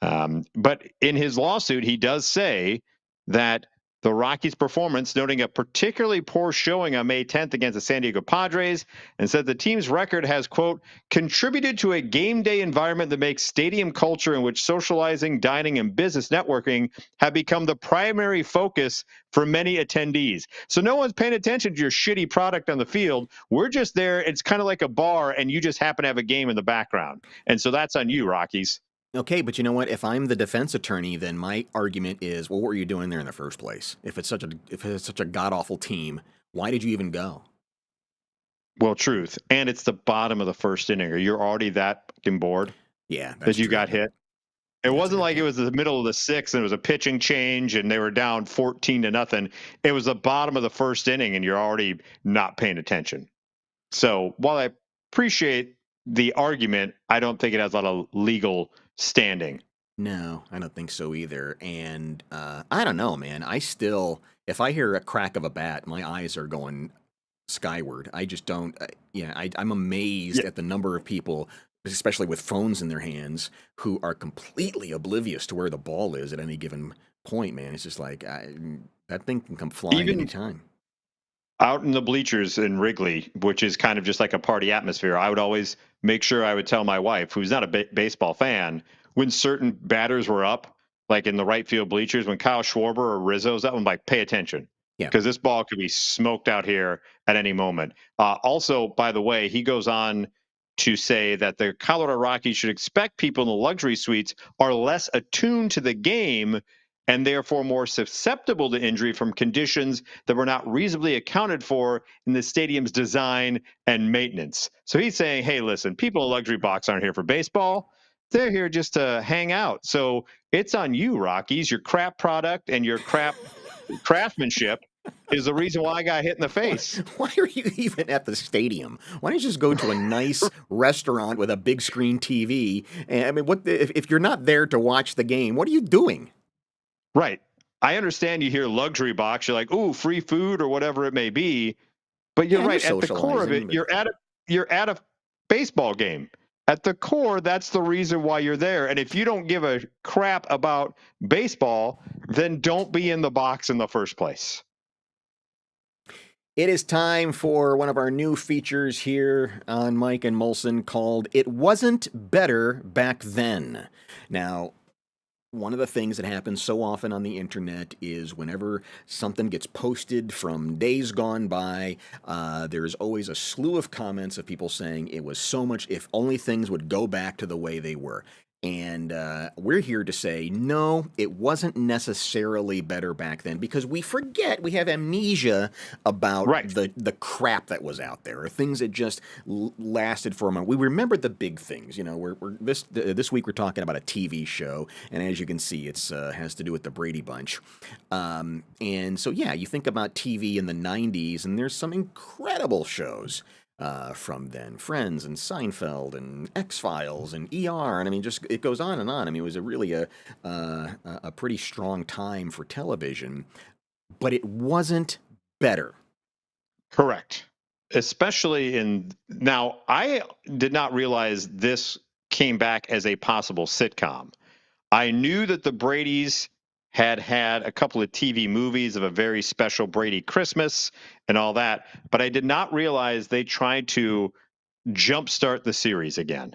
But in his lawsuit, he does say that the Rockies' performance, noting a particularly poor showing on May 10th against the San Diego Padres, and said the team's record has, quote, contributed to a game day environment that makes stadium culture in which socializing, dining, and business networking have become the primary focus for many attendees. So no one's paying attention to your shitty product on the field. We're just there. It's kind of like a bar, and you just happen to have a game in the background. And so that's on you, Rockies. Okay, but you know what? If I'm the defense attorney, then my argument is, well, what were you doing there in the first place? If it's such a god awful team, why did you even go? Well, truth. And it's the bottom of the first inning. Or you're already that fucking bored Yeah, that that's you true. got hit. It That's a wasn't good like it point. was the middle of the sixth and it was a pitching change and they were down 14-0. It was the bottom of the first inning and you're already not paying attention. So while I appreciate the argument, I don't think it has a lot of legal standing. No, I don't think so either. And I don't know, man. If I hear a crack of a bat, my eyes are going skyward. I just don't. I'm amazed at the number of people, especially with phones in their hands, who are completely oblivious to where the ball is at any given point. Man, it's just like that thing can come flying Even anytime. out in the bleachers in Wrigley, which is kind of just like a party atmosphere, I would always make sure I would tell my wife, who's not a baseball fan, when certain batters were up, like in the right field bleachers, when Kyle Schwarber or Rizzo's up, I'm like, pay attention. Yeah. Because this ball could be smoked out here at any moment. Also, by the way, he goes on to say that the Colorado Rockies should expect people in the luxury suites are less attuned to the game and therefore more susceptible to injury from conditions that were not reasonably accounted for in the stadium's design and maintenance. So he's saying, hey, listen, people in luxury box aren't here for baseball. They're here just to hang out. So it's on you, Rockies. Your crap product and your crap craftsmanship is the reason why I got hit in the face. Why are you even at the stadium? Why don't you just go to a nice restaurant with a big screen TV? And I mean, if you're not there to watch the game? What are you doing? Right. I understand you hear luxury box, you're like, ooh, free food or whatever it may be. But you're right. At the core of it, you're at a baseball game. At the core, that's the reason why you're there. And if you don't give a crap about baseball, then don't be in the box in the first place. It is time for one of our new features here on Mike and Molson called It Wasn't Better Back Then. Now, one of the things that happens so often on the internet is whenever something gets posted from days gone by, there's always a slew of comments of people saying it was so much, if only things would go back to the way they were. And we're here to say, no, it wasn't necessarily better back then because we forget, we have amnesia about the crap that was out there, or things that just lasted for a moment. We remember the big things. You know, this week we're talking about a TV show, and as you can see, it's has to do with the Brady Bunch. And so, yeah, you think about TV in the 90s, and there's some incredible shows from then. Friends and Seinfeld and X-Files and ER, and I mean, just it goes on and on. I mean, it was really a pretty strong time for television, but it wasn't better. Correct. Especially now, I did not realize this came back as a possible sitcom. I knew that the Bradys had a couple of TV movies of a very special Brady Christmas and all that, but I did not realize they tried to jumpstart the series again.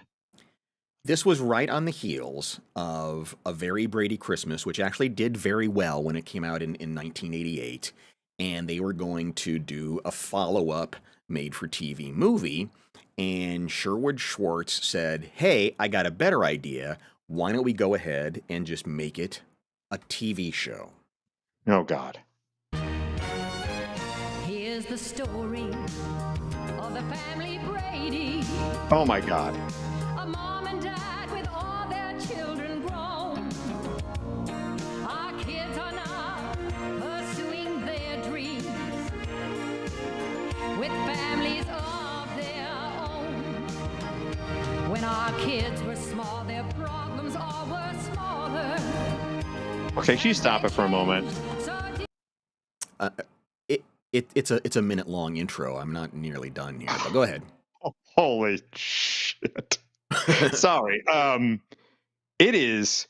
This was right on the heels of A Very Brady Christmas, which actually did very well when it came out in 1988, and they were going to do a follow-up made-for-TV movie, and Sherwood Schwartz said, hey, I got a better idea. Why don't we go ahead and just make it a TV show? Oh, God. Here's the story of the family Brady. Oh, my God. A mom and dad with all their children grown. Our kids are now pursuing their dreams with families of their own. When our kids were small, their problems all were smaller. Okay, can you stop it for a moment? It's a minute long intro. I'm not nearly done here, but go ahead. Oh, holy shit. Sorry. It is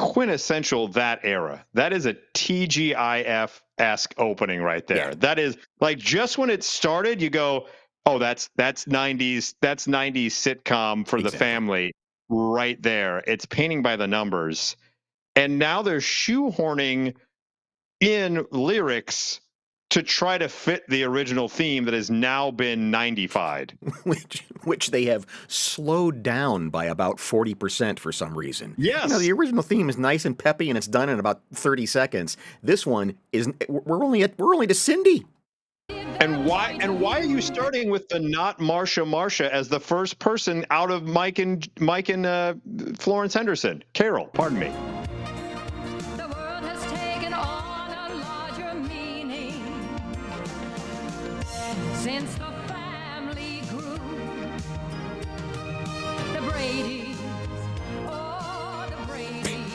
quintessential that era. That is a TGIF-esque opening right there. Yeah. That is like just when it started, you go, oh, that's 90s sitcom for the family right there. It's painting by the numbers. And now they're shoehorning in lyrics to try to fit the original theme that has now been 95'd. Which they have slowed down by about 40% for some reason. Yes. You know, the original theme is nice and peppy, and it's done in about 30 seconds. This one isn't. We're only to Cindy. And why are you starting with the not Marsha as the first person out of Mike and Florence Henderson? Carol, pardon me. The world has taken on a larger meaning since the family grew. The Bradys, oh, the Bradys.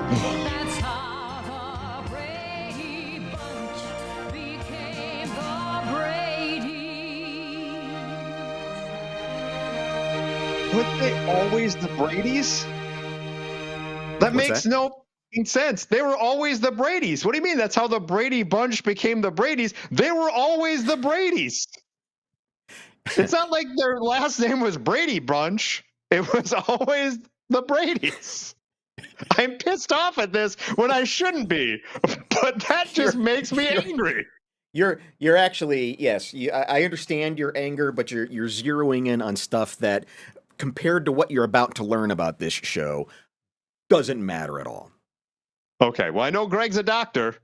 That's how the Brady Bunch became the Brady Weren't they always the Bradys? That What's makes that? no sense. They were always the Bradys. What do you mean? That's how the Brady Bunch became the Bradys. They were always the Bradys. It's not like their last name was Brady Bunch. It was always the Bradys. I'm pissed off at this when I shouldn't be, but that just makes me you're- angry. You're actually, yes, I understand your anger, but you're zeroing in on stuff that, compared to what you're about to learn about this show, doesn't matter at all. Okay, well, I know Greg's a doctor.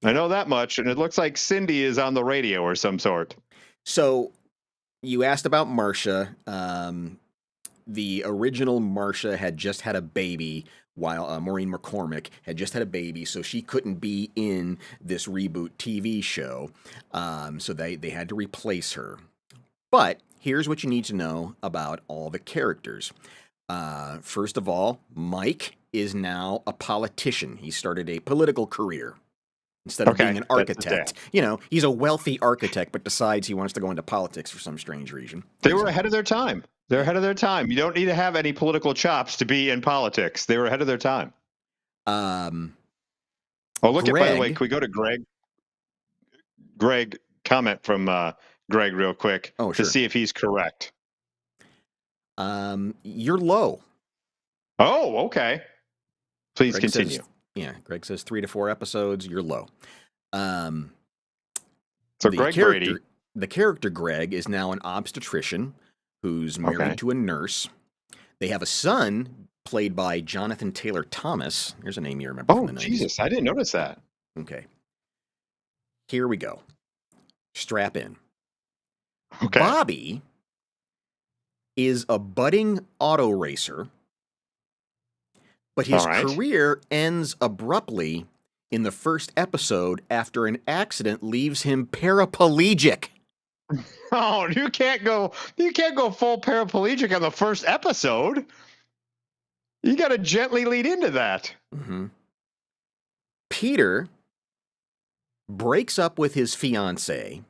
I know that much, and it looks like Cindy is on the radio or some sort. So you asked about Marcia. The original Marcia had just had a baby, while Maureen McCormick had just had a baby, so she couldn't be in this reboot TV show. So they had to replace her. But here's what you need to know about all the characters. First of all, Mike is now a politician. He started a political career instead of Okay, being an that's his architect. dad. You know, he's a wealthy architect, but decides he wants to go into politics for some strange reason. They were ahead of their time. They're ahead of their time. You don't need to have any political chops to be in politics. They were ahead of their time. Um, Oh, look at, by the way, Greg- can we go to Greg? Greg, comment from Greg real quick Oh, to sure. see if he's correct. You're low. Oh, okay. Please Greg continue. Greg says 3 to 4 episodes. You're low. So the Greg character, Brady. the character Greg is now an obstetrician who's married Okay. to a nurse. They have a son played by Jonathan Taylor Thomas. Here's a name you remember Oh, from the 90s. Jesus. I didn't notice that. Okay. Here we go. Strap in. Okay. Bobby is a budding auto racer, but his All right. career ends abruptly in the first episode after an accident leaves him paraplegic. Oh, you can't go full paraplegic on the first episode. You got to gently lead into that. Mm-hmm. Peter breaks up with his fiancée,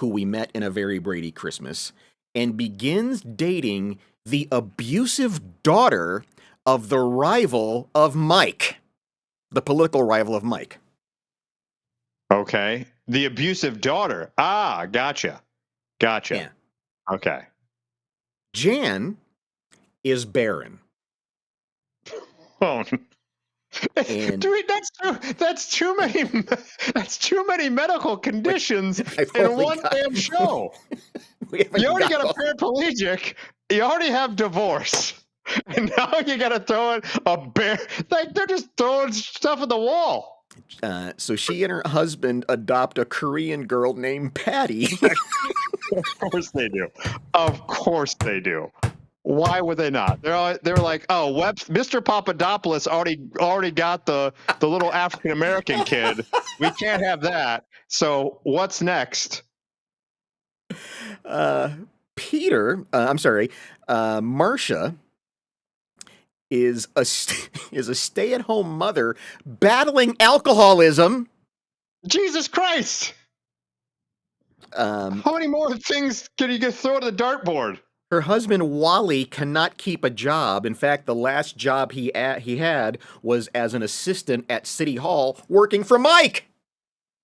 who we met in A Very Brady Christmas, and begins dating the abusive daughter of the rival of Mike, the political rival of Mike. Okay. The abusive daughter. Ah, gotcha. Gotcha. Yeah. Okay. Jan is barren. Oh. And- Dude, that's too many medical conditions I've in only one got- damn show. We haven't You already got all- a paraplegic. You already have divorce. And now you got to throw in a bear. Like, they're just throwing stuff at the wall. So she and her husband adopt a Korean girl named Patty. Of course they do. Of course they do. Why would they not? They're like, oh, Mr. Papadopoulos already got the little African American kid. We can't have that. So what's next? Marcia is a stay-at-home mother battling alcoholism. Jesus Christ! How many more things can you throw at the dartboard? Her husband Wally cannot keep a job. In fact, the last job he had was as an assistant at City Hall working for Mike.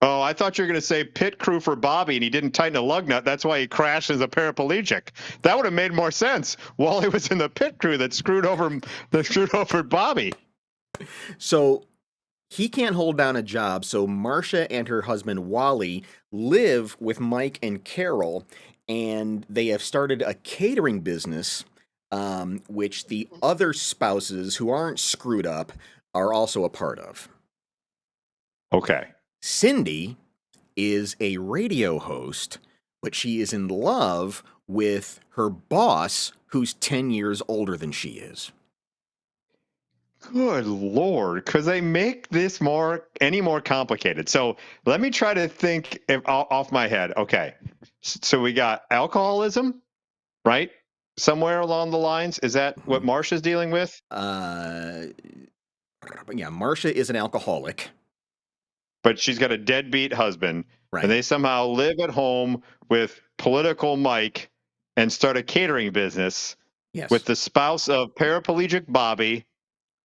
Oh, I thought you were going to say pit crew for Bobby, and he didn't tighten a lug nut. That's why he crashed as a paraplegic. That would have made more sense. Wally was in the pit crew that screwed over Bobby. So he can't hold down a job. So Marcia and her husband Wally live with Mike and Carol, and they have started a catering business, which the other spouses who aren't screwed up are also a part of. Okay. Cindy is a radio host, but she is in love with her boss, who's 10 years older than she is. Good Lord. Could they make this any more complicated? So let me try to think off my head. Okay. So we got alcoholism, right? Somewhere along the lines. Is that what Marcia's dealing with? Yeah, Marcia is an alcoholic. But she's got a deadbeat husband. Right. And they somehow live at home with political Mike and start a catering business. Yes. with the spouse of paraplegic Bobby,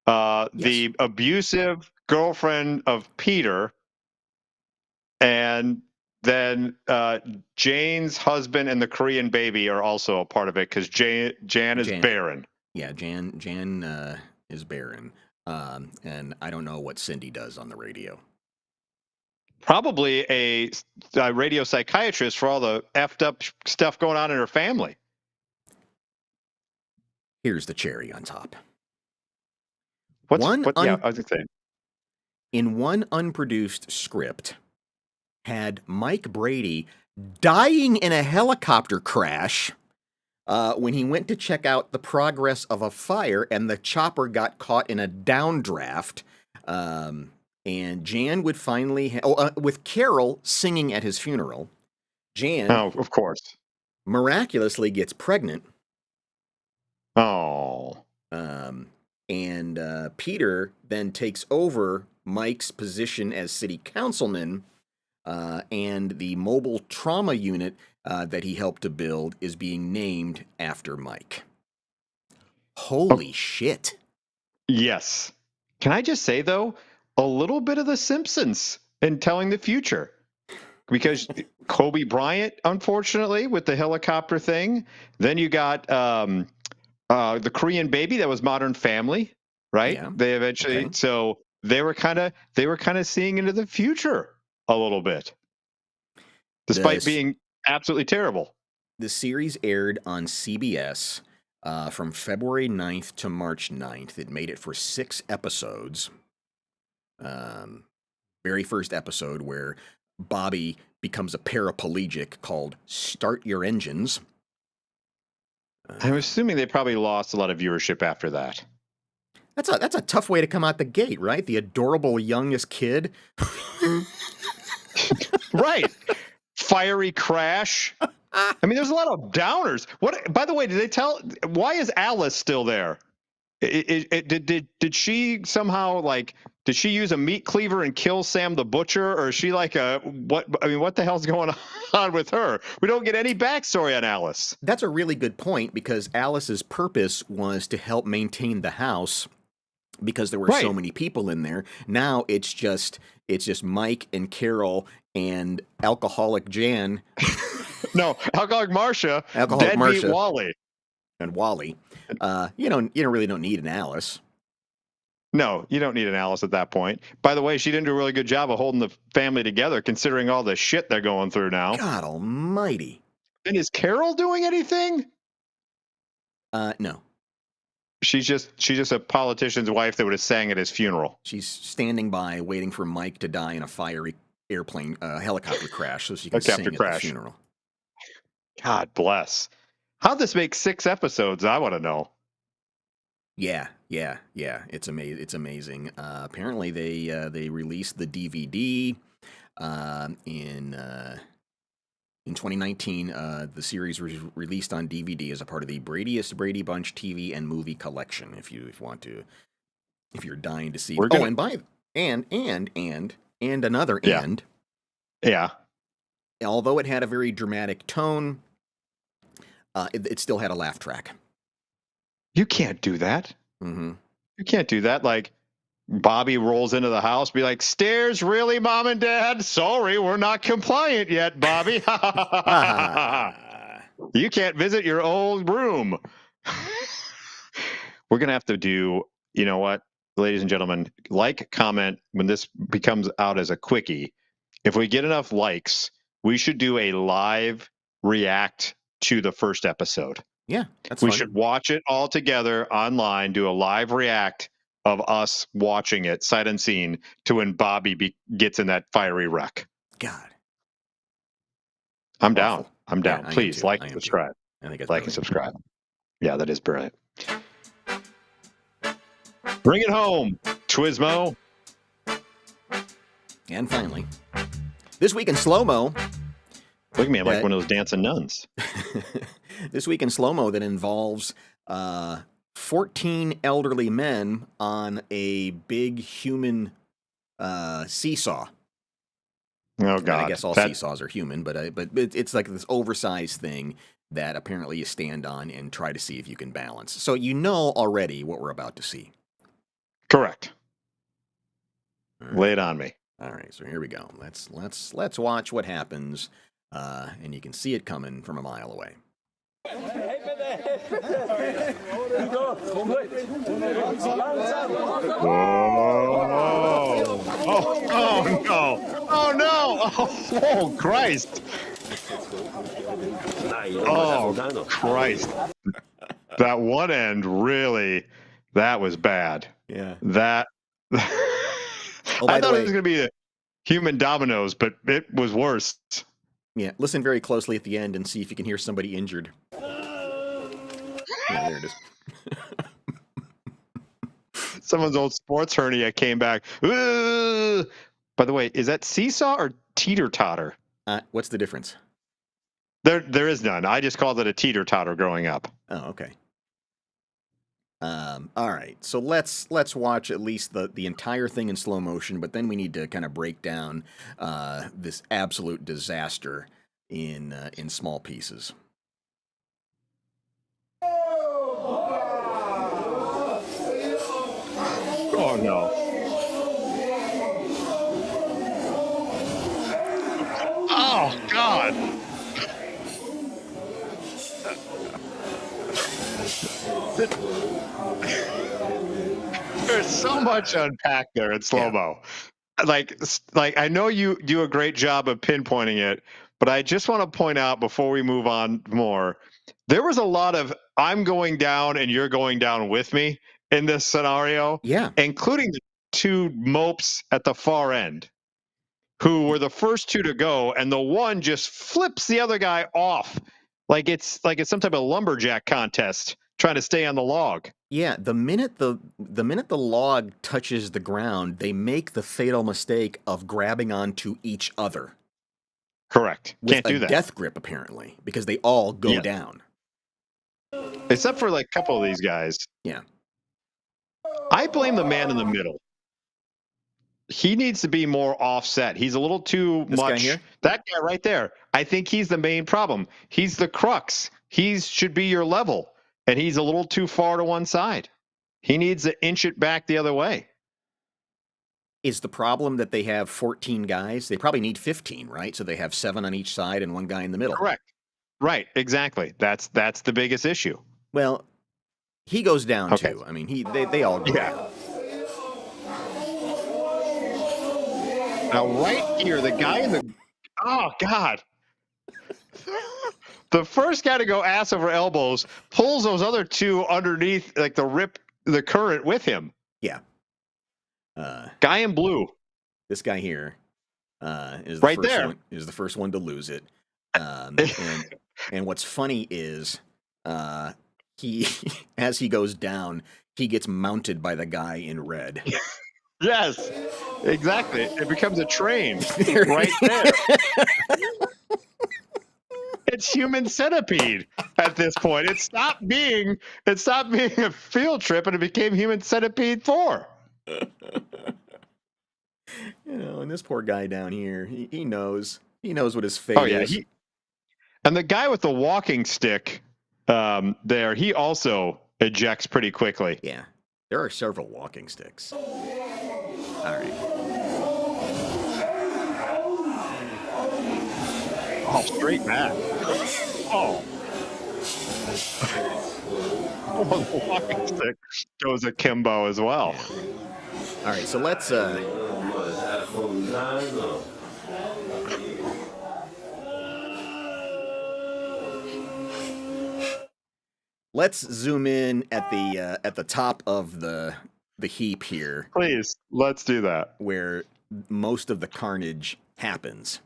the abusive girlfriend of Peter, and then Jane's husband and the Korean baby are also a part of it because Jan is barren. Yeah, Jan is barren. And I don't know what Cindy does on the radio. Probably a radio psychiatrist for all the effed up stuff going on in her family. Here's the cherry on top. I was gonna say. In one unproduced script, had Mike Brady dying in a helicopter crash when he went to check out the progress of a fire and the chopper got caught in a downdraft. And Jan would finally, with Carol singing at his funeral, Jan, of course, miraculously gets pregnant. Oh. And Peter then takes over Mike's position as city councilman, and the mobile trauma unit that he helped to build is being named after Mike. Holy shit. Yes. Can I just say, though, a little bit of The Simpsons in telling the future? Because Kobe Bryant, unfortunately, with the helicopter thing. Then you got the Korean baby that was Modern Family, right? Yeah. They eventually, Okay. so they were kind of seeing into the future a little bit, despite being absolutely terrible. The series aired on CBS from February 9th to March 9th. It made it for 6 episodes. Very first episode where Bobby becomes a paraplegic called Start Your Engines. I'm assuming they probably lost a lot of viewership after that. That's a tough way to come out the gate, right? The adorable youngest kid. Right. Fiery crash. I mean, there's a lot of downers. What? By the way, did they tell? Why is Alice still there? Did she somehow did she use a meat cleaver and kill Sam the Butcher, or is she like what? I mean, what the hell's going on with her? We don't get any backstory on Alice. That's a really good point, because Alice's purpose was to help maintain the house because there were so many people in there. Now it's just Mike and Carol and alcoholic Jan. No, alcoholic Marcia, alcoholic deadbeat Marcia, Wally, and Wally. You really don't need an Alice. No, you don't need an Alice at that point. By the way, she didn't do a really good job of holding the family together, considering all the shit they're going through now. God almighty. And is Carol doing anything? No. She's just a politician's wife that would have sang at his funeral. She's standing by waiting for Mike to die in a fiery helicopter crash so she can sing at the funeral. God bless. How'd this make 6 episodes? I want to know. Yeah. It's amazing. Apparently, they released the DVD in 2019. The series was released on DVD as a part of the Brady's Brady Bunch TV and movie collection. If you're dying to see. And another. Yeah. Although it had a very dramatic tone, it still had a laugh track. You can't do that. Mm-hmm. You can't do that. Like, Bobby rolls into the house, be like, "Stairs, really, Mom and Dad? Sorry, we're not compliant yet, Bobby." You can't visit your old room. We're going to have to do, you know what, ladies and gentlemen, comment when this becomes out as a quickie. If we get enough likes, we should do a live react to the first episode. Yeah, that's fun. We should watch it all together online, do a live react of us watching it sight unseen to when Bobby gets in that fiery wreck. God. I'm down. I'm down. Yeah, Please like and subscribe. I think it's like brilliant. and subscribe. Yeah, that is brilliant. Bring it home, Twismo. And finally, this week in slow-mo. Look at me, I'm like one of those dancing nuns. This week in slow-mo that involves 14 elderly men on a big human seesaw. Oh, God. I guess all seesaws are human, but it's like this oversized thing. that apparently you stand on and try to see if you can balance. So you know already what we're about to see. Correct. All Lay right. it on me. All right, so here we go. Let's watch what happens, and you can see it coming from a mile away. Oh no! Oh no! Oh Christ! Oh Christ! That one end really, that was bad. Yeah. That Oh, by I the thought it way, was going to be a human dominoes, but it was worse. yeah, listen very closely at the end and see if you can hear somebody injured. Yeah, there it is. Someone's old sports hernia came back. Ugh! By the way, is that seesaw or teeter-totter? What's the difference? There is none. I just called it a teeter-totter growing up. Oh, okay. All right, so let's watch at least the entire thing in slow motion, but then we need to kind of break down this absolute disaster in small pieces. Oh no! Oh God! There's so much to unpack there in slow mo. Like I know you do a great job of pinpointing it, but I just want to point out before we move on more, there was a lot of I'm going down and you're going down with me in this scenario, Yeah. including the two mopes at the far end who were the first two to go, and the one just flips the other guy off like it's some type of lumberjack contest trying to stay on the log. Yeah, the minute the log touches the ground, they make the fatal mistake of grabbing onto each other. Correct. With Can't do a that. death grip, apparently, because they all go Yeah. down. Except for like a couple of these guys. Yeah. I blame the man in the middle. He needs to be more offset. He's a little too This much. guy here? That guy right there. I think he's the main problem. He's the crux. He should be your level, and he's a little too far to one side. He needs to inch it back the other way. Is the problem that they have 14 guys? They probably need 15, right? So they have 7 on each side and one guy in the middle. Correct. Right. Exactly. That's the biggest issue. Well, he goes down Okay. too. I mean, they all go Yeah. down. Now, right here, the guy in the oh God, the first guy to go ass over elbows pulls those other two underneath, like the current with him. Yeah. Guy in blue. This guy here is Right there. the first one to lose it. And what's funny is he as he goes down, he gets mounted by the guy in red. Yes, exactly. It becomes a train There right there. It's human centipede at this point. It stopped being a field trip and it became human centipede 4. And this poor guy down here, he knows what his fate Oh yeah, is. and the guy with the walking stick there, he also ejects pretty quickly. Yeah, there are several walking sticks. All right. Oh, straight back. Oh. Oh, the walking stick goes akimbo as well. All right, so let's zoom in at the top of the heap here, Please, let's do that. where most of the carnage happens.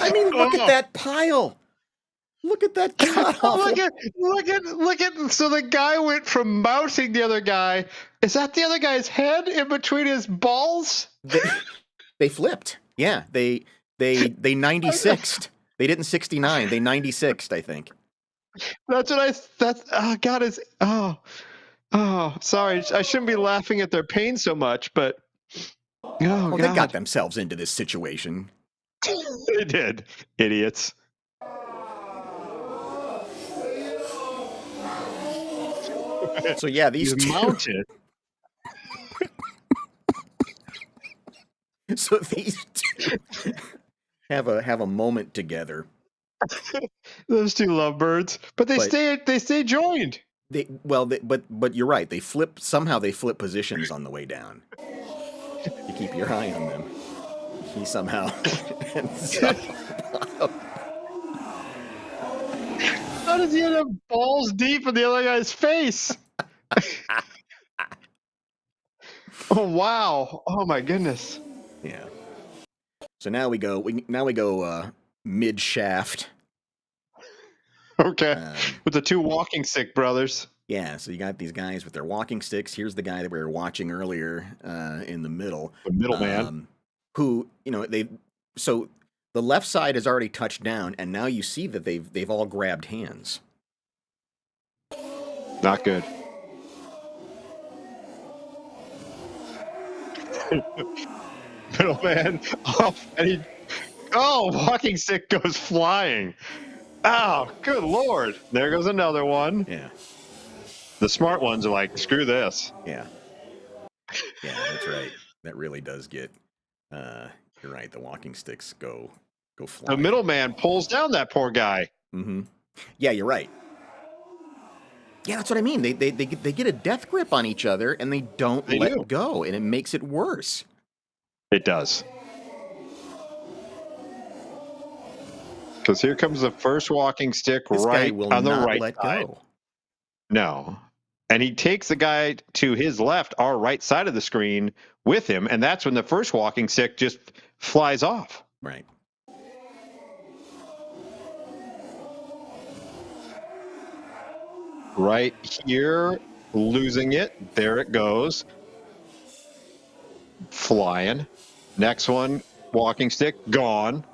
I mean, look at that pile. Look at that cutoff. Look at. So the guy went from mounting the other guy. Is that the other guy's head in between his balls? They flipped. Yeah, they 96'd. They didn't 69. They 96'd, I think. That's what that's, oh, God, sorry. I shouldn't be laughing at their pain so much, but, oh, Oh, they got God. themselves into this situation. They did. Idiots. So yeah, these He's two. mounted. So these two have a moment together. Those two lovebirds. But they But stay joined. but you're right. They flip positions on the way down. You keep your eye on them. He somehow ends up. How does he end up balls deep in the other guy's face? Oh, wow. Oh, my goodness. Yeah. So now we go mid shaft. Okay. With the two walking stick brothers. Yeah, so you got these guys with their walking sticks. Here's the guy that we were watching earlier in the middle. The middleman. Who, so the left side has already touched down, and now you see that they've all grabbed hands. Not good. Middleman off, and walking stick goes flying. Oh, good Lord. There goes another one. Yeah. The smart ones are like, screw this. Yeah. Yeah, that's right. That really does get, you're right, the walking sticks go flying. The middleman pulls down that poor guy. Mm-hmm. Yeah, you're right. Yeah, that's what I mean. They get a death grip on each other, and they don't let go, and it makes it worse. It does. Because here comes the first walking stick This right guy will on the not right let side. go. No. And he takes the guy to his left, our right side of the screen, with him, and that's when the first walking stick just flies off. Right. Right here, losing it. There it goes. Flying. Next one, walking stick, gone.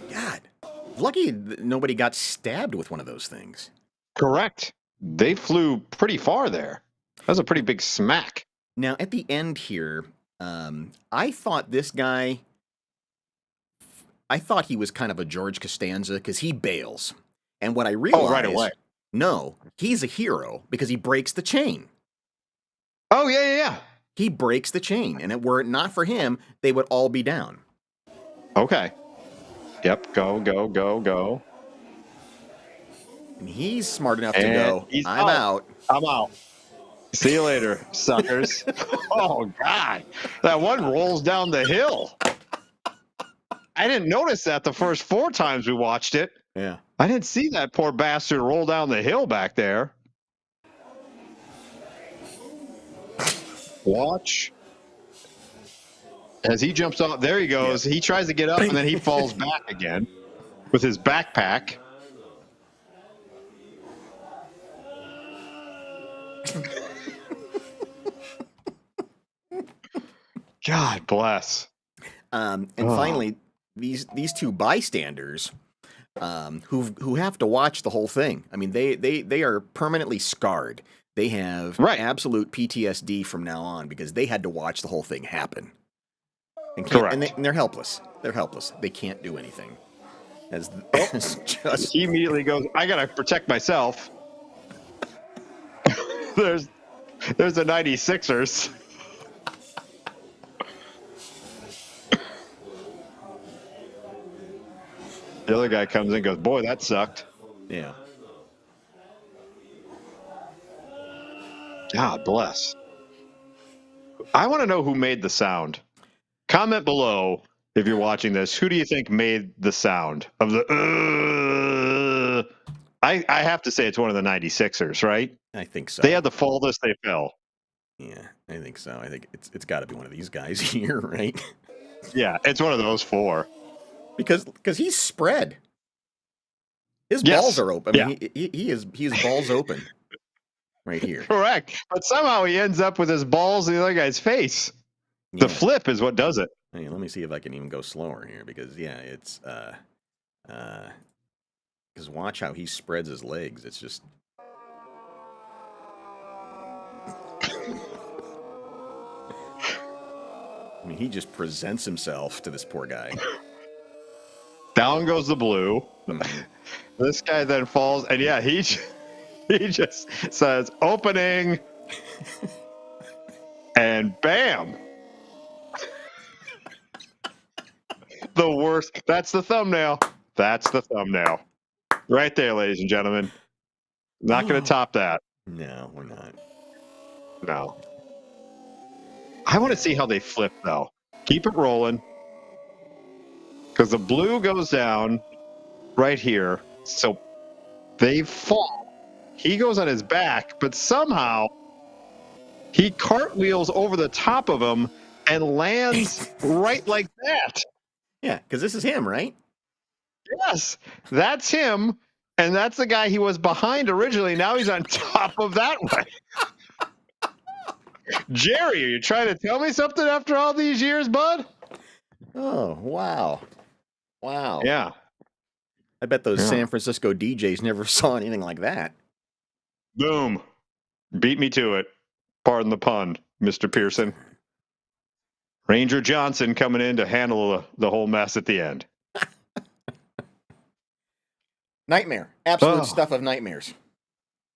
God, lucky nobody got stabbed with one of those things. Correct. They flew pretty far there. That was a pretty big smack. Now, at the end here, I thought this guy, I thought he was kind of a George Costanza because he bails. And what I realized, right away. No, he's a hero because he breaks the chain. Oh, yeah. He breaks the chain, and were it not for him, they would all be down. Okay. Yep, go. And he's smart enough to go, I'm out. I'm out. See you later, suckers. Oh, God. That one rolls down the hill. I didn't notice that the first 4 times we watched it. Yeah. I didn't see that poor bastard roll down the hill back there. Watch. As he jumps off, there he goes. Yeah. He tries to get up, and then he falls back again with his backpack. God bless. And finally, these two bystanders who have to watch the whole thing. I mean, they are permanently scarred. They have absolute PTSD from now on because they had to watch the whole thing happen. And correct. And they're helpless. They're helpless. They can't do anything. He immediately goes, I gotta protect myself. There's the 96ers. The other guy comes in and goes, boy, that sucked. Yeah. God bless. I want to know who made the sound. Comment below if you're watching this. Who do you think made the sound of the... I have to say it's one of the 96ers, right? I think so. They had the fall this, they fell. Yeah, I think so. I think it's got to be one of these guys here, right? Yeah, it's one of those 4. Because he's spread. His balls are open. I mean, he is balls open right here. Correct. But somehow he ends up with his balls in the other guy's face. Yeah. The flip is what does it. Hey, let me see if I can even go slower here because it's Because watch how he spreads his legs. It's just. I mean, he just presents himself to this poor guy. Down goes the blue. Mhm. This guy then falls, and yeah, he just says opening, and bam. The worst. That's the thumbnail. That's the thumbnail. Right there, ladies and gentlemen. Not going to top that. No, we're not. No. I want to see how they flip, though. Keep it rolling. Because the blue goes down right here. So they fall. He goes on his back, but somehow he cartwheels over the top of him and lands right like that. Yeah, because this is him, right? Yes, that's him. And that's the guy he was behind originally. Now he's on top of that way. Jerry, are you trying to tell me something after all these years, bud? Oh, wow. Wow. Yeah. I bet those Yeah. San Francisco DJs never saw anything like that. Boom. Beat me to it. Pardon the pun, Mr. Pearson. Ranger Johnson coming in to handle the whole mess at the end. Nightmare. Absolute Oh. stuff of nightmares.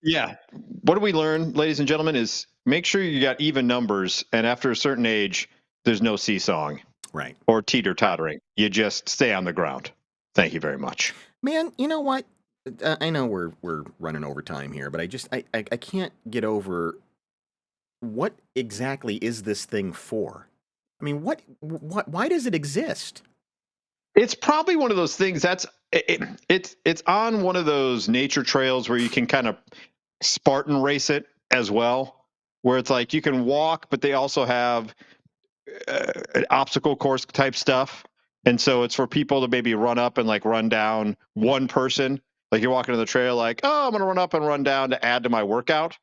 Yeah. What do we learn, ladies and gentlemen, is make sure you got even numbers, and after a certain age, there's no seesawing Right. or teeter-tottering. You just stay on the ground. Thank you very much. Man, you know what? I know we're running over time here, but I can't get over what exactly is this thing for? I mean, why does it exist? It's probably one of those things it's on one of those nature trails where you can kind of Spartan race it as well, where it's like you can walk, but they also have an obstacle course type stuff. And so it's for people to maybe run up and like run down one person. Like you're walking on the trail, like, oh, I'm going to run up and run down to add to my workout.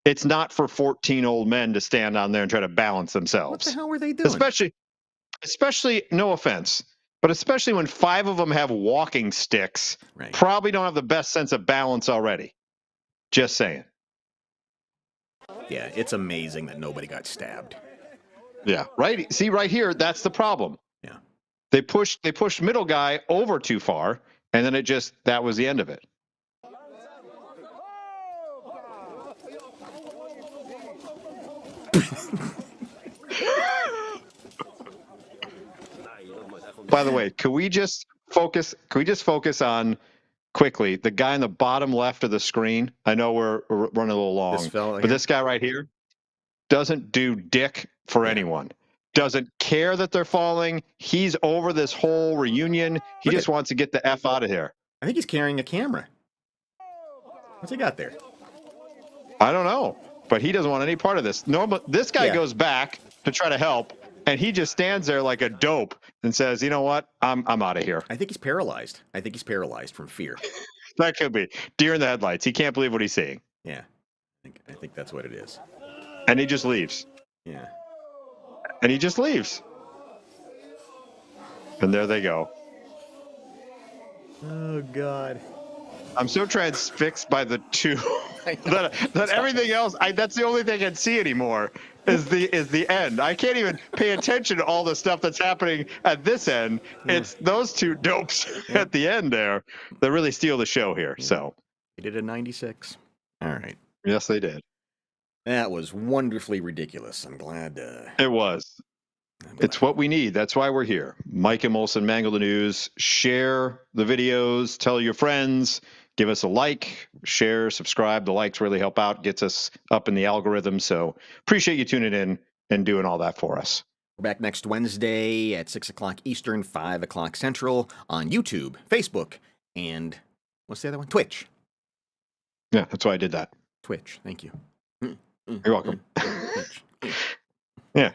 It's not for 14 old men to stand on there and try to balance What themselves. the hell were they doing? Especially, no offense, but especially when 5 of them have walking sticks, Right. probably don't have the best sense of balance already. Just saying. Yeah, it's amazing that nobody got stabbed. Yeah, right. See, right here, that's the problem. Yeah. They pushed middle guy over too far, and then that was the end of it. By the way, could we just focus on quickly the guy in the bottom left of the screen? I know we're running a little long, This fella but here? this guy right here doesn't do dick for anyone. Doesn't care that they're falling. He's over this whole reunion. He Look just wants to get the F out of here. I think he's carrying a camera. What's he got there? I don't know, but he doesn't want any part of this. This guy Yeah. goes back to try to help, and he just stands there like a dope and says, "You know what? I'm out of here." I think he's paralyzed. I think he's paralyzed from fear. That could be deer in the headlights. He can't believe what he's seeing, Yeah. I think that's what it is. and he just leaves. Yeah. And he just leaves. And there they go. Oh God. I'm so transfixed by the two that everything else. That's the only thing I can see anymore is the end. I can't even pay attention to all the stuff that's happening at this end. It's those two dopes at the end there that really steal the show here. So He did a 96. All right. yes, they did. That was wonderfully ridiculous. I'm glad. It was. It's what we need. That's why we're here. Mike and Molson Mangle the News. Share the videos. Tell your friends. Give us a like. Share. Subscribe. The likes really help out. Gets us up in the algorithm. So appreciate you tuning in and doing all that for us. We're back next Wednesday at 6 o'clock Eastern, 5 o'clock Central on YouTube, Facebook, and what's the other one? Twitch. Yeah, that's why I did that. Twitch. Thank you. You're welcome. Twitch. Yeah.